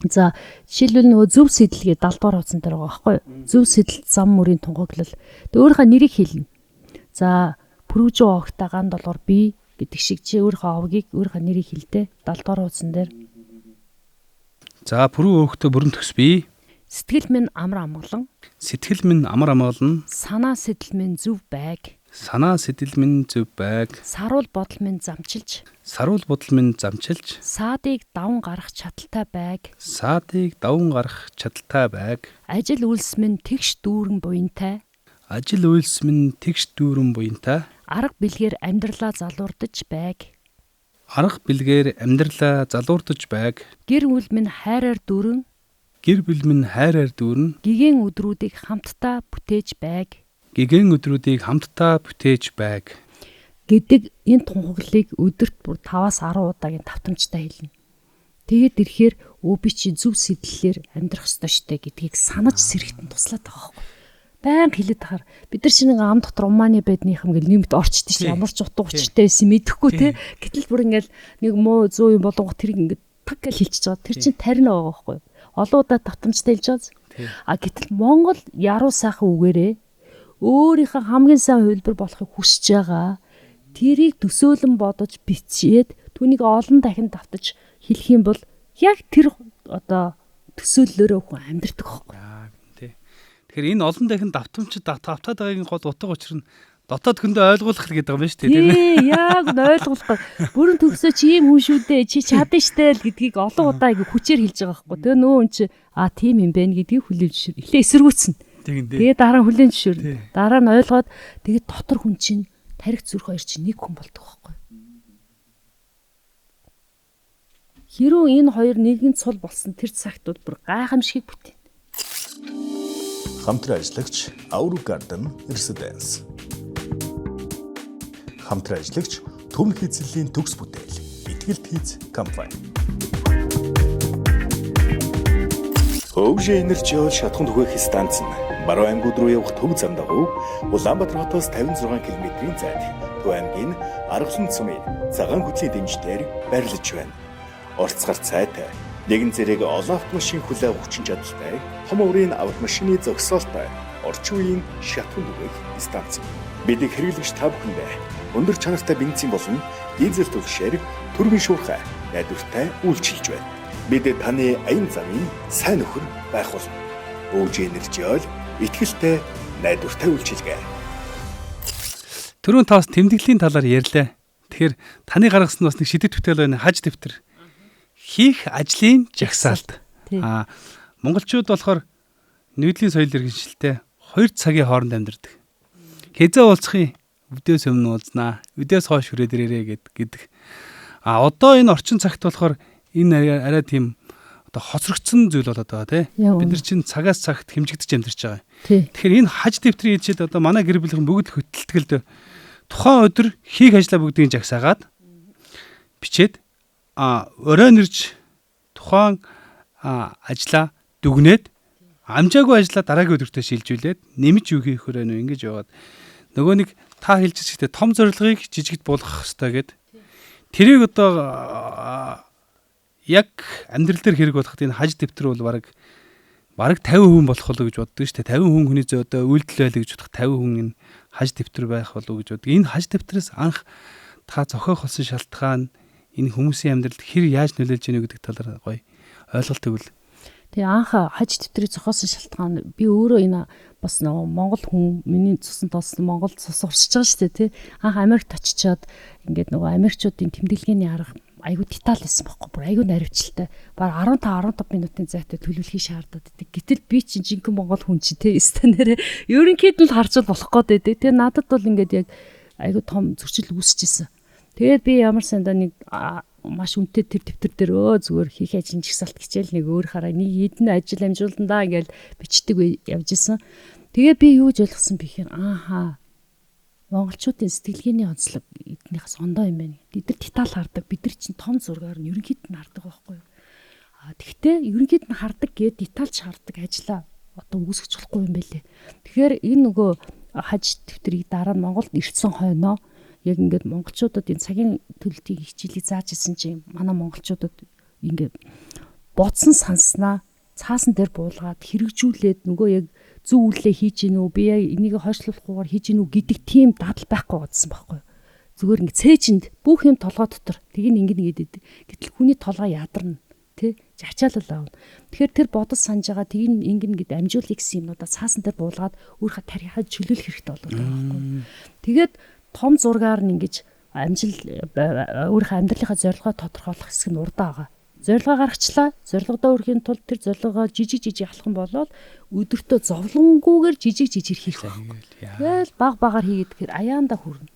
За жишээлбэл нөгөө зөв сэтлэгээ 70 дугаар хуудсан дээр байгаа байхгүй юу? Зөв сэтэл зам мөрийн тунхаглал. Тэг өөрийнхөө нэрийг хэлнэ. За пүрүүжөө огта ган долгор би гэдэг шиг чи өөрийнхөө овгийг өөрийнхөө нэрийг хэлдэ 70 дугаар хуудсан дээр. За пүрүү өөхтө бүрэн төгс би. Сэтгэл минь амар амгалан. Сэтгэл минь амар амгалан. Санаа сэтэл минь зөв байг. Санаа сэтэл минь зөв байг. Саруул бодол минь замчилж. Саруул бодол минь замчилж. Саадыг даван гарах чадaltaй байг. Саадыг даван гарах чадaltaй байг. Ажил үйлс минь тэгш дүүрэн буянтай. Ажил үйлс минь тэгш дүүрэн буянтай. Арга бэлгээр амьдралаа залуурдаж байг. Арга бэлгээр амьдралаа залуурдаж байг. Гэр бүл минь хайраар дүүрэн. Гэр бүл минь хайраар дүүрэн. Гигэн өдрүүдийг хамтдаа бүтээж байг. Гигэн өдрүүдийг хамтдаа бүтээж байг. Гэдэг энэ тунхаглалыг өдөрт бүр 5-10 удаагийн давтамжтай хэлнэ. Тэгээд ирэхээр би чи зөв сэтлэлээр амьдрах ёстой штэ гэдгийг санаж сэрэгтэн туслаад байгаа байхгүй. Баян хэлээд тахаар бид нар чинь ам дотор умааны байдных юм гэл нэмт орчдөг чинь ямар ч утга учиртай байсан мэдэхгүй те. Гэтэл бүр ингээл нэг муу 100 юм болонгот тэрийг ингээд таг гэж хэлчихэж байгаа. Тэр чинь тарина байгаа байхгүй. Олон удаа давтамжтай хэлж байгаа. Гэтэл Монгол яруу сайхан үгээрээ өөрийнхөө хамгийн сайн хувилбар болохыг хүсэж байгаа. Тэрийг төсөөлөн бодож бичээд түүнийг олон дахин давтаж хэлэх юм бол яг тэр одоо төсөөллөөрөө хүн амьдрдаг байхгүй. Тэгэхээр энэ олон дахин давтамжид давтаад байгаагийн гол утга учир нь дотоод хөндөө ойлгуулах л гэдэг юм байна шүү дээ тийм ээ. Яг ойлгуулах. Бүрэн төгсөө чи ийм хүн шүү дээ. Чи чадна штэ л гэдгийг олон удаа ингэ хүчээр хэлж байгаа байхгүй. Тэгээ нөө өн чи тийм юм байна гэдгийг хүлээж эхлээ эсэргүүцэн. Тэгээ дараа нь хүлээж зөвшөөр. Дараа нь ойлгоод тэгээ дотор хүн чинь тарих зүрх хоёр чинь нэг хүн болдог байхгүй. Хэрвээ энэ хоёр нэгэн цул болсон тэр цагт бол бүр гайхамшиг бүтээн. Хамтран ажиллагч Auru Garden Residence. Хамтран ажиллагч Төв хийцлийн төгс бүтээл Итгэлт хийц компани. Өвжи энержиол шатхан түгээх станц нь Баруун аймагуд руу явах төв зам дагуу Улаанбаатар хотоос 56 км-ийн зайд Төв аймгийн Аргасан цумын цагаан хөтлийн дэмжээр байрлаж байна. Орцгар цайтай нэгэн зэрэг олон автомашин хүлээх хүчин чадалтай том өрийн автомашины зогсоолтой орчин үеийн шатхан түгээх станц. Бидний хэрэглэгч та бүхэндээ өндөр чанартай бензин болон дизель түгшээр түргэн шуурхай найдвартай үйлчилж байна. Бид таны аян замын сайн нөхөр байх болно. Өвжи энержиол итгэлтэй найдвартай үйлчилгээ. Түрүүн тавс тэмдэглэлийн талаар ярьлаа. Тэгэхээр таны гаргасан бас нэг шидэт бүтээл байна. Хаж дэвтэр. хийх ажлын жагсаалт. Тий. Монголчууд болохоор нийтлийн соёл иргэншилтэй 2 цагийн хооронд амьдардаг. Хэзээ уулзахын өдөөс өмнө уулзнаа. Өдөөс хойш хүрээд ирээрээ гэдэг. Одоо энэ орчин цагт болохоор энэ арай тийм одоо хоцрогдсон зүйл болоод байгаа тий. Бид нар чинь цагаас цагт хэмжигдэж амьдарч байгаа. Тэгэхээр энэ хаж дэвтрийн ээлжид одоо манай гэр бүлийн бүгд хөтөлтгөлд тухайн өдөр хийх ажлаа бүгдийг жагсаагаад бичээд оройн ирж тухайн ажлаа дүгнээд амжаагүй ажлаа дараагийн өдөртөө шилжүүлээд нэмж юу хийх вэ ингэж яваад нөгөө нэг та хэлж байгаа том зорилгыг жижигт буулгах хэрэгтэй гэд тэрийг одоо яг амьдрал дээр хэрэг болоход энэ хаж дэвтэр бол бараг 50% болох болов гэж боддог шүү дээ. 50% хүний зөө одоо үйлдэл байлаа гэж бодох 50% энэ хаж дэвтэр байх болов гэж боддог. Энэ хаж дэвтрээс анх та зохиох болсон шалтгаан энэ хүмүүсийн амьдралд хэр яаж нөлөөлж ийнэ гэдэг талаар гоё ойлголт өгвөл. Тэгээ анх хаж дэвтрийг зохиосон шалтгаан би өөрөө энэ бас нөгөө Монгол хүн миний цусан толсон Монголд цус урсж байгаа шүү дээ тий. Анх Америкт очичоод ингээд нөгөө Америкчуудын тэмдэглэгээний арга айгуу деталь байсан байхгүй бүр айгуу наривчлалтай. Баг 15 минутын зайтай төлөвлөхий шаардаад байдаг. Гэтэл би чинь жинхэнэ Монгол хүн чи тий стандараа ерөнхийд нь харж болох гээд байдаг. Тэгээ надад бол ингээд яг айгуу том зөрчил үүсчихсэн. Тэгээд би ямар сандаа нэг маш үнэтэй тэр дэвтэр дээр зүгээр хийх ажил жигсаалт хичээл нэг өөр хараа нэг хэдэн ажил амжуулсан даа ингээл бичдэг явж исэн. Тэгээд би юу гэж ойлгосон бэ гэхээр монголчуудын сэтгэлгээний онцлог эднийхээс ондоо юм байна. Бид нар деталь хардаг. Бид нар чинь том зургаар нь ерөнхийд нь хардаг байхгүй юу? Тэгвэл ерөнхийд нь хардаг гээд детальч хардаг ажлаа одоо үүсгэж болохгүй юм байлээ. Тэгэхээр энэ нөгөө хаж дэвтрийг дараа нь Монголд ирсэн хойноо яг ингээд монголчуудад энэ цагийн төлөлтийн хичээлийг зааж исэн чинь манай монголчуудад ингээд бодсон санснаа цаасан дээр буулгаад хэрэгжүүлээд нөгөө яг зөв үйлээ хийж гинүү би яг энийг хойшлуулахгүйгээр хийж гинүү гэдэг тийм дадал байхгүй гадсан байхгүй. Зүгээр ингээд цээжинд бүх юм толгой дотор тийг ингээд гэдэг. Гэтэл хүний толгой ядарна тий ачаалал аав. Тэгэхээр тэр бодож санаж байгаа тийг ингээд амжуулах гэсэн юмудаа цаасан дээр буулгаад өөрийнхөө тарихад чөлөөлөх хэрэгтэй болоод байгаа байхгүй. Тэгээд том зургаар нь ингэж амжил өөрийнхөө амьдралынхаа зорилгоо тодорхойлох хэсэг нь урдаа байгаа. Зорилгоо гаргачлаа. Зорилгодоо хүрэхийн тулд тэр зорилгоо жижиг алхах юм болоод өдөртөө зовлонгүйгээр жижиг хийх байна. Тэгэл багаар хийгээд тэгэхээр аяанда хүрнэ.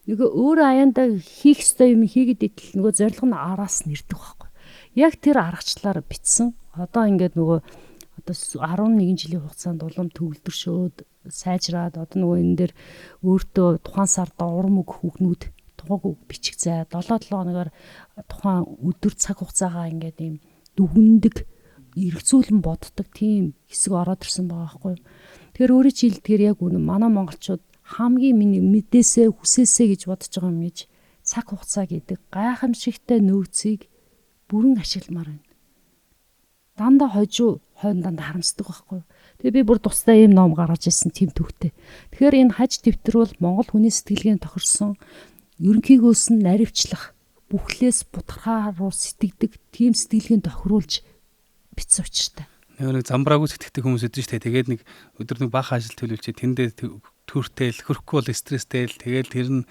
Нөгөө өөрөө аяанда хийх ёстой юм хийгээд итэл нөгөө зорилго нь араас нь ирдэг байхгүй. Яг тэр аргачлалаар битсэн. Одоо ингээд нөгөө одоо 11 жилийн хугацаанд улам төвлөршөөд сайжраад одоо нөгөө энэ дээр өөртөө тухайн сард урам өг хүүхнүүд тухайг бичих зай 7 хоногоор тухайн өдөр цаг хугацаагаа ингээд ийм дүгндэг эргцүүлэн боддог тийм хэсэг ороод ирсэн байгаа байхгүй. Тэгэхээр өөрөө чи хэлдгээр яг үнэ манай монголчууд хамгийн миний мэдээсээ хүсээсээ гэж бодож байгаа юм гэж цаг хугацаа гэдэг гайхамшигтай нөөцийг бүрэн ашигламаар байна. Дандаа хойно дандаа харамсдаг байхгүй. Тэгээ би бүр тусдаа ийм ном гаргаж ирсэн тийм төвхтэй. Тэгэхээр энэ хаж дэвтэр бол монгол хүний сэтгэлгээнд тохирсон ерөнхийгөөс нь наривчлах бүхлээс бутархаа руу сэтгэдэг тийм сэтгэлгээнд тохируулж бичсэн учиртай. Нэг замбраагүй сэтгэдэг хүмүүс өдөн штэ. Тэгээд нэг өдөр нэг баах ажил төлөвлөж тэндээ төртэй л хөрөхгүй бол стресстэй л тэгээд тэр нь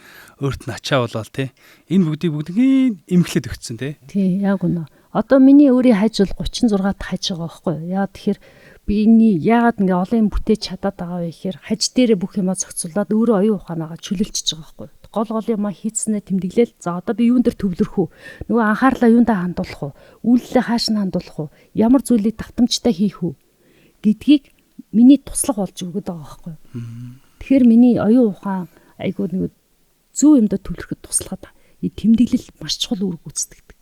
өөрт нь ачаа болоод те. Энэ бүгдийг эмхлээд өгцөн те. Тий, яг үнэ. Одоо миний өөрийн хаж бол 36 дахь хаж байгаа байхгүй юу? Яа тэгэхээр би энэ яагаад ингээ олон юм бүтээж чадаад байгаа вэ гэхээр хаж дээрээ бүх юмаа зохицуулаад өөрөө оюун ухаанаага чөлөөлчихөж байгаа байхгүй юу? Гол юмаа хийцнээ тэмдэглээл за одоо би юун дээр төвлөрөх үү? Нөгөө анхаарлаа юундаа хандуулах уу? Үйлдэлээ хааш нь хандуулах уу? Ямар зүйлийг давтамжтай хийх үү? Гэдгийг миний туслах болж өгöd байгаа байхгүй юу? Тэгэхээр миний оюун ухаан айгуу нэг зөв юмдаа төвлөрөхөд туслахад тэмдэглэл маш чухал үр гүйцэтгэдэг.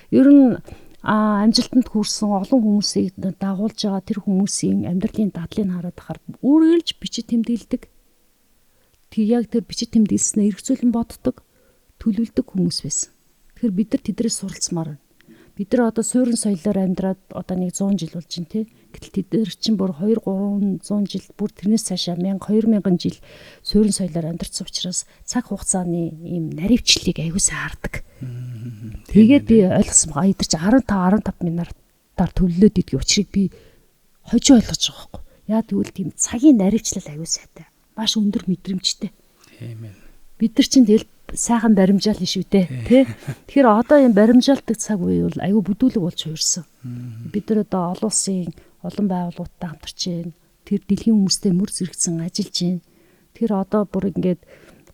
Ер нь амжилтанд хүрсэн олон хүмүүсийг дагуулж байгаа тэр хүмүүсийн амьдралын дадлыг хараад ахаар үргэлж бичиж тэмдэглэдэг. Тэг яг тэр бичиж тэмдэглэснээр эргцүүлэн боддог, төлөвлөдөг хүмүүс байсан. Тэгэхээр бид нар тэдрээс суралцмаар байна. Бид нар одоо суурин соёлоор амьдраад одоо нэг 100 жил болж байна тий. Гэтэл тэд нар чинь бүр 2-300 жил бүр тэрнээс цаашаа 1000 жил суурин соёлоор амьдарсан учраас цаг хугацааны ийм наривчлалыг аягүй хардаг. Тэгээд би ойлгосон байгаа. Эдгээр чи 15 минутаар төлөлөөд идэх учрыг би хожоо ойлгож байгаа байхгүй. Яа тэгвэл тийм цагийн наривчлал аягүй сайтай. Маш өндөр мэдрэмжтэй. Тийм ээ. Бид нар чинь тэгэл сайхан баримжаал шүү дээ. Тэ? Тэгэхээр одоо энэ баримжаалдаг цаг үе бол аюу бүдүүлэг болж хувирсан. Бид нар одоо олон улсын олон байгууллагуудтай хамтарч байна. Тэр дэлхийн хүмүүстэй мөр зэрэгцэн ажиллаж байна. Тэр одоо бүр ингээд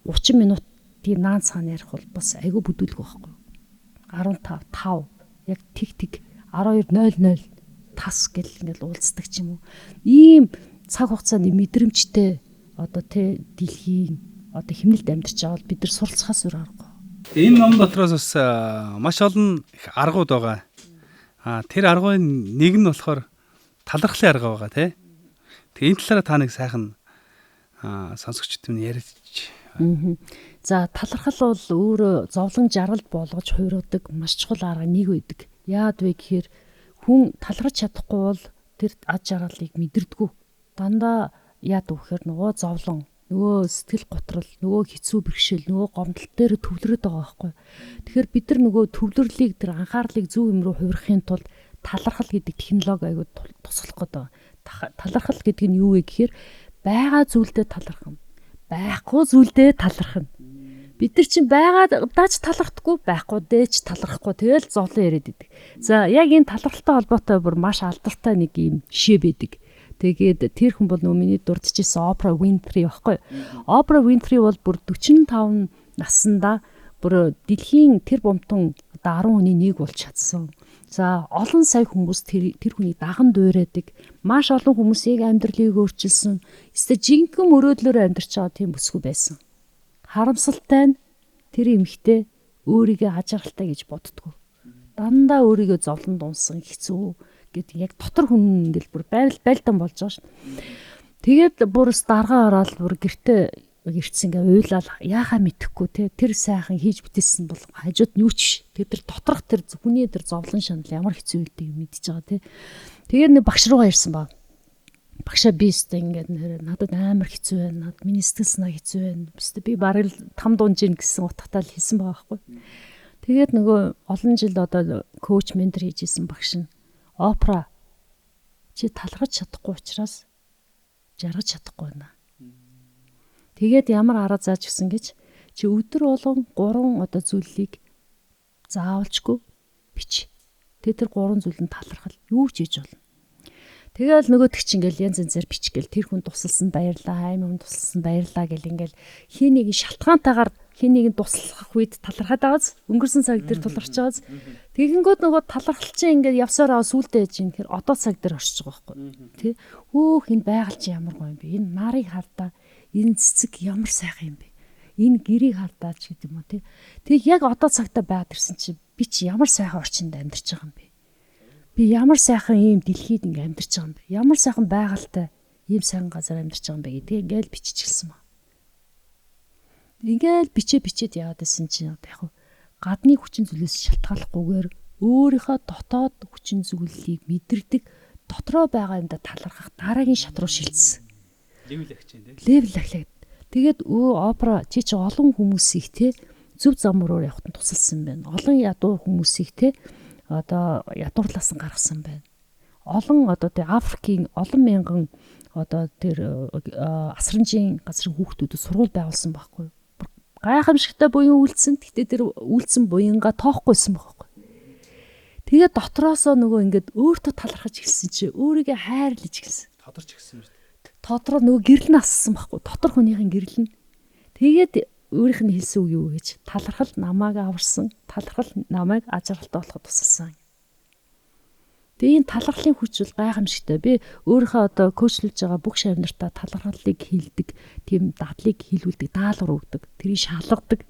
30 минутын наан цаана ярих бол бас аюу бүдүүлэг байхгүй. 15 яг тэг 12:00 тас гэл ингээд уулздаг ч юм уу. Ийм цаг хугацааны мэдрэмжтэй одоо тэ дэлхийн одоо химнэлд амьдарч байгаа бол бид нар суралцахаас өөр аргагүй. Энэ ном дотроос бас маш олон их аргууд байгаа. Тэр аргын нэг нь болохоор талархлын арга байгаа тий. Тэгээ энэ талаараа та нэг сайхан сонсогчд минь ярьж. За талархал бол өөрөө зовлон жаргалд болгож хувиргадаг маш чухал арга нэг байдаг. Яад вэ гэхээр хүн талархаж чадахгүй бол тэр ад жаргалыг мэдэрдэггүй. Дандаа яад вэхээр нөгөө зовлон, нөгөө сэтгэл готрол, нөгөө хэцүү бэрхшээл, нөгөө гомдол дээр төвлөрöd байгаа байхгүй. Тэгэхээр бид нар нөгөө төвлөрлийг тэр анхаарлыг зөв юм руу хувирахын тулд талархал гэдэг технологи аягүй туслах гэдэг. Талархал гэдэг нь юу вэ гэхээр байгаа зүйлдээ талархна. Байхгүй зүйлдээ талархна. Бид нар чинь байгаадаач талархдаггүй, байхгүй дээч талархахгүй. Тэгэл зовлон яриад идэг. За яг энэ талархалтай холбоотой бүр маш алдартай нэг юм жишээ байдаг. Тэгээд тэр хүн бол нөө миний дурдчихсан Опра Винфри байхгүй. Опра Винфри бол бүр 45 наснда бүр дэлхийн тэр бомтон одоо 10 хүний нэг болж чадсан. За олон сая хүмүүс тэр хүнийг даган дуурайдаг. Маш олон хүмүүсийг амьдралыг өөрчилсөн. Эсвэл жинхэнэ мөрөөдлөөр амьдарч байгаа тийм бүсгүй байсан. Харамсалтай нь тэр эмэгтэй өөрийгөө ажиглалтай гэж боддгоо. Дандаа өөрийгөө зовлон дунсан хэцүү гэдэг яг дотор хүн ингээл бүр байлдан болж байгаа шүү. Тэгээд бүр дарга ороод бүр гэртээ ирсэн ингээ уйлал яахаа мэдэхгүй те тэр сайхан хийж бүтээсэн бол хажууд нь юу ч тэр доторх тэр хүний тэр зовлон шанал ямар хэцүү үйдэг мэдчихэж байгаа те. Тэгээд нэг багш руугаа ирсэн баг. Багшаа би өстэй ингээд надад амар хэцүү байна. Над миний сэтгэл санаа хэцүү байна. Өстэй би бараг л там дунж ийн гэсэн утгатай л хэлсэн байгаа байхгүй. Тэгээд нөгөө олон жил одоо коуч ментор хийжсэн багш нь Опра чи талархаж чадахгүй учраас жаргаж чадахгүй байна. Тэгээд ямар арга зааж гисэн гэж чи өдөр болгон 3 одоо зүйлийг заавалчгүй бич. Тэр 3 зүйлэн талархал юу ч хийж болно. Тэгэл нөгөөдөг чинь ингээл янз янзаар бичгээл тэр хүн тусалсан баярлаа, хай хүн тусалсан баярлаа гэл ингээл хин нэг шалтгаантайгаар хин нэг туслах үед талархаад байгааз өнгөрсөн цаг дээр тулгарч байгааз тэгэнгүүт нөгөө талархал чинь ингээд явсараа сүулдэ яж юм хэр одоо цаг дээр оршиж байгаа байхгүй тий хөөх энэ байгаль чи ямар гоё юм бэ энэ нарыг хардаа энэ цэцэг ямар сайхан юм бэ энэ гэрийг хардаа ч гэдэг юм уу тий тэг яг одоо цагтаа байгаад ирсэн чи би чи ямар сайхан орчинд амьдарч байгаа юм бэ би ямар сайхан ийм дэлхийд ингээд амьдарч байгаа юм бэ ямар сайхан байгальтай ийм сайхан газар амьдарч байгаа юм бэ гэдгийг ингээд биччихсэн ба ингээл бичээд яваад байсан чинь яг гадны хүчин зүйлээс шалтгааллахгүйгээр өөрийнхөө дотоод хүчин зүйлийг мэдэрдэг дотроо байгаа юмда талархах дараагийн шат руу шилжсэн. Левел агч юм тий. Левел ахлаа. Тэгээд Опра чи олон хүмүүсийг те зөв зам руу явахад тусалсан байна. Олон ядуу хүмүүсийг те одоо ядуурлаасан гаргасан байна. Олон одоо тэр Африкийн олон мянган одоо тэр асрамжийн газрын хүүхдүүдэд сургууль байгуулсан байхгүй. Гайхамшигтай буян үйлцэн. Гэтэ тэр үйлцэн буянга тоохгүй байсан байхгүй. Тэгээд дотроосоо нөгөө ингээд өөртөө талархаж эхэлсэн чи өөрийгөө хайрлаж эхэлсэн. Тодорч эхэлсэн шүү дээ. Тодроо нөгөө гэрэл нассан байхгүй. Дотор хүнийхэн гэрэл нь. Тэгээд өөрийнх нь хэлсэн үг юу гэж талархал намайг аварсан. Талархал намайг ажралтай болоход тусалсан. Тэгээ энэ талархлын хүч бол гайхамшигтай. Би өөрийнхөө одоо коучлж байгаа бүх шавнартаа талархлыг хилдэг, тийм дадлыг хилүүлдэг, даалгавар өгдөг, тэрийг шалгадаг.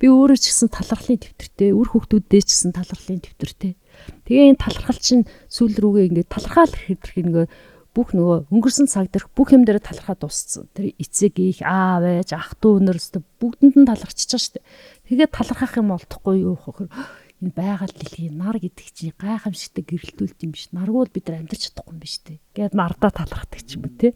Би өөрөө ч гэсэн талархлын төвтөртэй, үр хөвгтүүддээ ч гэсэн талархлын төвтөртэй. Тэгээ энэ талархал чинь сүүл рүүгээ ингээд талархаал хэвдэрх нөгөө бүх нөгөө өнгөрсөн цаг дээрх бүх юм дээр талархаа дууссан. Тэр эцэг их аав ээж ах дүү нэрстэй бүгдэнд нь талархчихж байгаа шүү дээ. Тэгээд талархах юм олдохгүй юу хөхөр энэ байгаль дэлхийн нар гэдэг чинь гайхамшигтай гэрэлтүүлт юм биш. Наргүй бид нар амьдарч чадахгүй юм биш үү? Гээд нардаа талархдаг ч юм уу те.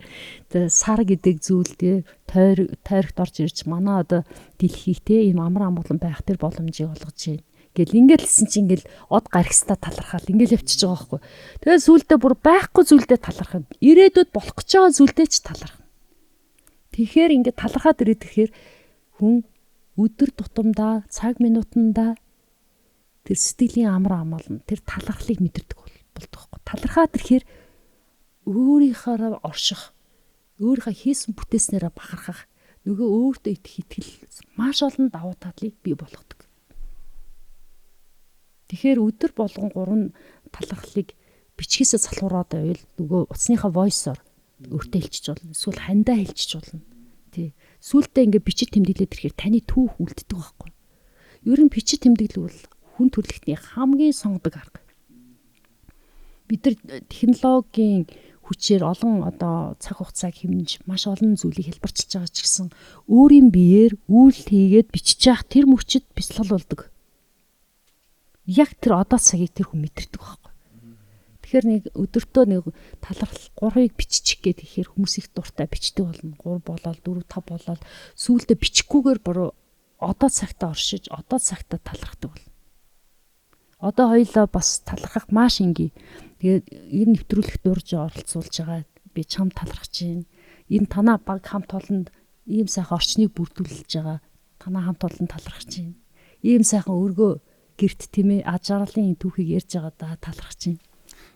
Тэгээ сар гэдэг зүйл те тойрогт орж ирж манай одоо дэлхийг те ийм амар амгалан байх тэр боломжийг олгож байна. Гэл ингээл хэлсэн чинь ингээл од гаргстаа талархал ингээл явчихж байгаа байхгүй. Тэгээ сүулдэ бүр байхгүй зүйлдээ талархна. Ирээдүйд болох гэж байгаа зүйлдээ ч талархна. Тэгэхээр ингээд талархаад ирээд ирэхээр хүн өдөр тутамдаа цаг минутандаа тэр сэтгэлийн амар амгалан тэр талархлыг мэдэрдэг болдог байхгүй. Талархаад ирэхээр өөрийнхөө орших, өөрийнхөө хийсэн бүтээснээрээ бахархах, нөгөө өөртөө итгэл маш олон давуу талыг бий болгодог. Тэгэхээр өдөр болгон 3 талархлыг бичгээс салхураад байвал нөгөө утасныхаа voice-оор өөртөө хэлчихэж болно. Эсвэл хандаа хэлчихэж болно. Тий. Сүүлдээ ингээд бичиж тэмдэглээд ирэхээр таны түүх үлддэг байхгүй. Ер нь бичиж тэмдэглэл бол хүн төрөлхтний хамгийн сонгодог арга. Бид нар технологийн хүчээр олон одоо цаг хугацааг хэмнэж маш олон зүйлийг хэлбэрчилж байгаа ч гэсэн өөрийн биеэр үйл хийгээд бичиж явах тэр мөчөд бяцлал болдог. Яг тэр одоо цагийг тэр хүн мэдэрдэг байхгүй. Тэгэхээр нэг өдөртөө нэг талархал 3-ыг бичих гээд ихээр хүмүүс их дуртай бичдэг болно. 3 болоод 4 5 болоод сүүлдээ бичихгүйгээр буруу одоо цагтаа оршиж одоо цагтаа талархдаг болно. Одоо хоёлаа бас талархах маш инgi. Тэгээд энэ нэвтрүүлэгт урьж оролцуулж байгаа би чам талархаж байна. Энэ танаа баг хамт олонд ийм сайхан орчныг бүрдүүлж байгаа. Танаа хамт олон талархаж байна. Ийм сайхан өргөө гэрт тийм ээ ажаарлын түүхийг ярьж байгаа да талархаж байна.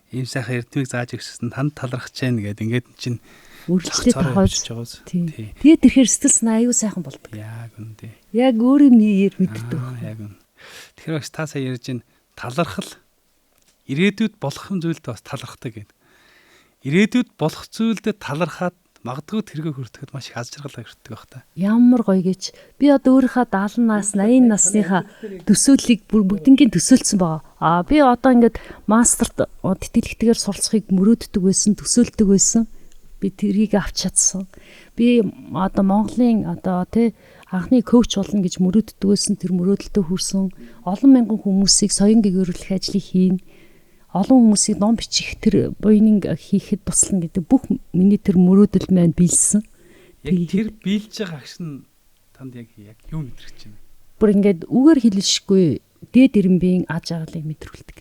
Ийм сайхан эрдмийг зааж өгсөн танд талархаж байна гэдэг ингээд чинь үргэлжлээд тохиолж байгааз. Тэгээд тэрхээр сэтгэл санаа аюу сайхан болдог. Яг үнэ. Яг өөрийн биеэр мэддэг. Яг үнэ. Тэгэхээр багш та сая ярьж байна талархал ирээдүйд болох зүйлд бас талархдаг гэдэг. Ирээдүйд болох зүйлдээ талархаад магадгүй тэргээ хүртэхэд маш их аз жаргал өртдөг байх та. Ямар гоё гэж би одоо өөрийнхөө 70 нас 80 насныхаа төсөөллийг бүгднгийн төсөөлсөн байгаа. Би одоо ингээд мастерт тэтгэлэгтэйгээр суралцахыг мөрөөддөг байсан, төсөөлдөг байсан. Би тэрийг авч чадсан. Би одоо Монголын одоо анхны коуч болно гэж мөрөөддөг байсан, тэр мөрөөдөлтөд хүрсэн. Олон мянган хүмүүсийг соён гэгэрүүлэх ажлыг хийн. Олон хүмүүсийг ном бичих тэр буйнинг хийхэд туслана гэдэг бүх миний тэр мөрөөдөл маань биелсэн. Яг тэр биелж байгаа агш нь танд яг юу мэдрэгч байна? Бүр ингээд үгээр хэлшгүй дээд ирэмбийн аж аргалыг мэдрүүлдэг.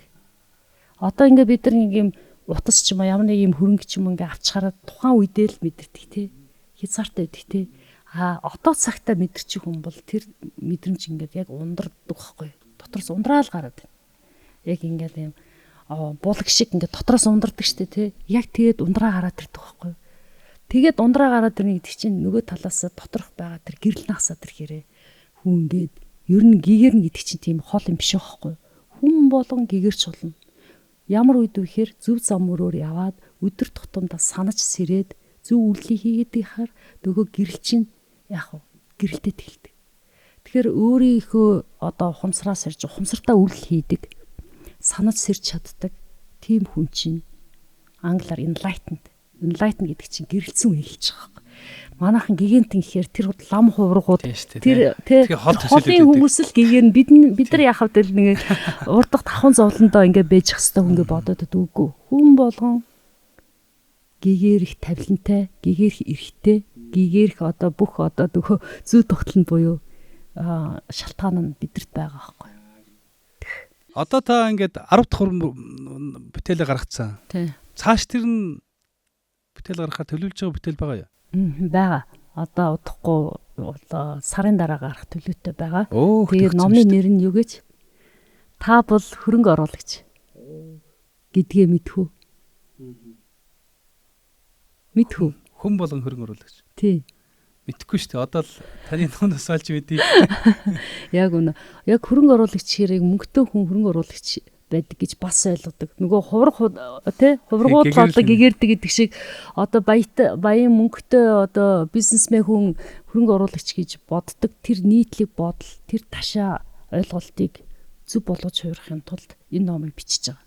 Одоо ингээд бид нар нэг юм утас ч юм уу ямар нэг юм хөрөнгө ч юм ингээд авчхаараа тухайн үедээ л мэдэрдэг тий. Хязгаартай байдаг тий. Одоо цагтаа мэдэрчих хүн бол тэр мэдрэмж ингээд яг ундардаг байхгүй. Дотроос ундраал гараад байна. Яг ингээд юм булаг шиг ингээд дотроос ундардаг штэ тий. Яг тэгээд ундраа гараад ирдэг байхгүй. Тэгээд ундраа гараад ирнэ гэдэг чинь нөгөө талаас доторх байгаа тэр гэрэл нагсаад ирэхээрээ хүн ингээд ер нь гэгэрнэ гэдэг чинь тийм хол юм биш байхгүй. Хүн болгон гэгэрч болно. Ямар үед вэ гэхээр зөв зам мөрөөр яваад өдөр тутамдаа санаж сэрээд зөв үйлдэл хийгээд ихаар нөгөө гэрэл чинь яг гэрэлтэй тэлдэг. Тэгэхээр өөрийнхөө одоо ухамсараас ирж ухамсартаа үйлдэл хийдэг. Санаж сэрж чаддаг тийм хүн чинь англиар enlightened гэдэг чинь гэрэлцэн хэлж байгаа. Манайхан гигантэн гэхээр тэр лам хуврагууд тэр холын хүмүүс л гэгэр бид нар яхав тэл нэг урдах тавхан зовлондоо ингээд байж хэвээр хүн ингээд бодоод дүүггүй. Хүн болгон гэгэрх тавилантай, гэгэрх эрхтэй, гэгэрх одоо бүх одоо төхөө зүй тогтол нь буюу шалтгаан нь бидэрт байгаа байхгүй. Одоо та ингээд 10 дахь бүтээлээ гаргацсан. Тий. Цааш тэр нь бүтээл гаргахаар төлөвлөж байгаа бүтээл байгаа юу? Байгаа. Одоо удахгүй сарын дараа гарах төлөвтэй байгаа. Тэгээд номны нэр нь юу гэж? Та бол хөрөнгө оруулагч гэдгээ мэдхүү. Мэдхүү. Хүн болгон хөрөнгө оруулагч. Тий. Мэдхгүй шүү дээ. Одоо л таны нуунаас олж мэдээ. Яг үнэ. Яг хөрөнгө оруулагч хэрэг мөнгөтэй хүн хөрөнгө оруулагч байдаг гэж бас ойлгодог. Нөгөө хуврагууд одоо гэгэрдэг гэдэг шиг одоо баян мөнгөтэй одоо бизнесмен хүн хөрөнгө оруулагч гэж боддог. Тэр нийтлэг бодол, тэр ташаа ойлголтыг зөв болгож хуурахын тулд энэ номыг бичиж байгаа.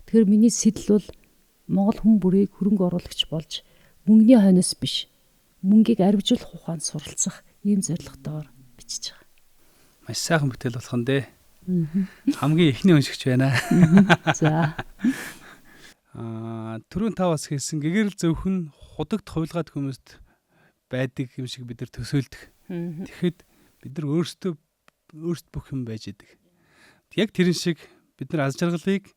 Тэгэхээр миний сэтэл бол Монгол хүн бүрийг хөрөнгө оруулагч болж мөнгөний хойноос биш, мөнгийг арвижуулах ухаанд суралцах ийм зорилготойгоор бичиж байгаа. Маш сайхан бүтээл болох нь дээ. Хамгийн эхний уншигч байна. За. Түрүүн та бас хэлсэн гэгэрэл зөвхөн худагт хувилгаад хүмүүст байдаг юм шиг бид нар төсөөлдөг. Тэгэхэд бид нар өөрсдөө бүх юм байж идэг. Яг тэрэн шиг бид нар аз жаргалыг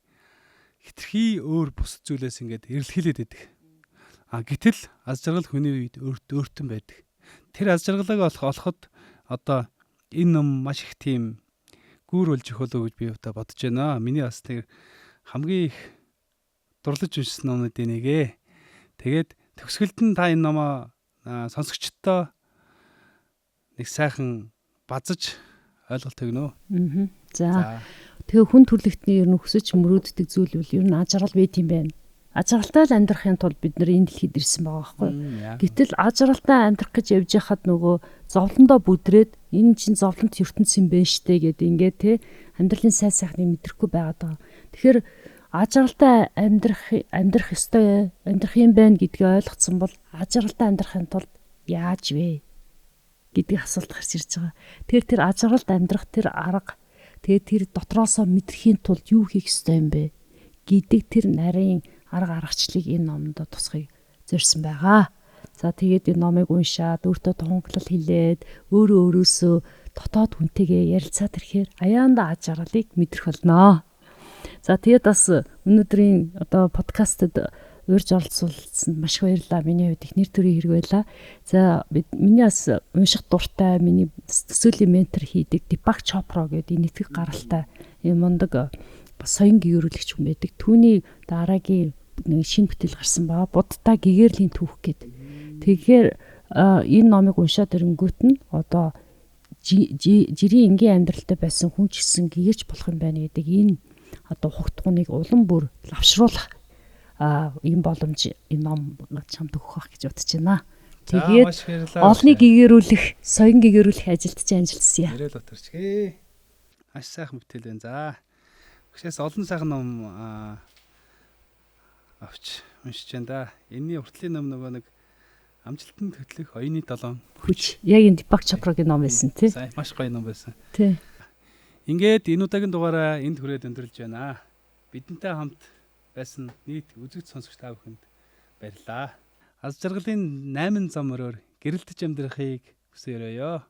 хитрхи өөр бус зүйлээс ингээд эрэлхийлээд идэг. Гэтэл аз жаргал хүний үед өөртөө байдаг. Тэр аз жаргалыг олоход одоо энэ ном маш их тийм гүүр болж өгөө гэж би одоо бодож байна. Миний бас тэр хамгийн их дурлаж уншсан номнуудын нэгэ. Тэгээд төгсгөлд нь та энэ номоо сонсогчдоо нэг сайхан базаж ойлголт өгнө. За. Тэгээ хүн төрлөختний ер нь өсөж мөрөөддөг зүйл бол ер нь аж аргал байт юм байна. Аж аргалтай амьдрахын тулд бид нэр энэ дэлхийд ирсэн байгаа байхгүй. Гэтэл аж аргалтай амьдрах гэж явж байхад нөгөө зовлондоо бүдрээд энэ чинь зовлонт ертөнц юм байна штэ гэдэг ингээд те амьдралын сайн сайхныг мэдрэхгүй байгаад байгаа. Тэгэхээр аж аргалтай амьдрах ёстой амьдрах юм байна гэдгийг ойлгоцсон бол аж аргалтай амьдрахын тулд яаж вэ гэдэг асуулт гарч ирж байгаа. Тэгэхээр тэр аж аргалд амьдрах тэр арга тэгээд тэр дотроосоо мэдрэхийн тулд юу хийх ёстой юм бэ гэдэг тэр нарийн арга аргачлалыг энэ номонд тусахыг зорьсон байгаа. За тэгээд энэ номыг уншаад өөртөө тунхаглал хэлээд өөрөөсөө дотоод хүнтэйгээ ярилцаад ирэхээр аяанда аж аргалыг мэдрэх болно. За тэгээд бас өнөөдрийн одоо подкастт урьж оролцуулсанд маш их баярлалаа. Миний хувьд их нэр төрийн хэрэг байлаа. За миний бас унших дуртай миний төсөөлийн ментор хийдэг Deepak Chopra гэдэг нэтгэх гаралтай юм мундаг бас соён гэгэрүүлэгч хүн байдаг. Түүний дараагийн нэг шинэ бүтээл гарсан баа. Буддаа гэгэрлийн түүх гэдэг. Тэгэхээр энэ номыг уншаад ирэнгүүт нь одоо жирийн энгийн амьдралтай байсан хүн ч гэсэн гэгэрч болох юм байна гэдэг энэ одоо хугтгууныг улам бүр лавшруулах ийм боломж энэ ном чамд өгөх байх гэж бодож байна. Тэгээд олныг гэгэрүүлэх, соён гэгэрүүлэх ажилд чинь ажилласан. Ярил өтөрчгээ. Маш сайхан бүтээл байна. За. Гэвчээс олон сайхан ном авч уншиж байна да. Энэний уртлын ном нөгөө нэг амжилтанд хөтлөх оюуны 7 хүч. Яг энэ Deepak Chopra-гийн ном байсан тий. Маш гоё ном байсан. Тий. Ингээд энэ удаагийн дугаараа энд хүрээд өндөрлж байна. Бидэнтэй хамт байсан нийт үзэгч сонсогч та бүхэнд баярлалаа. Аз жаргалын 8 зам өрөөр гэрэлтэж амьдрахыг хүсээрөөё.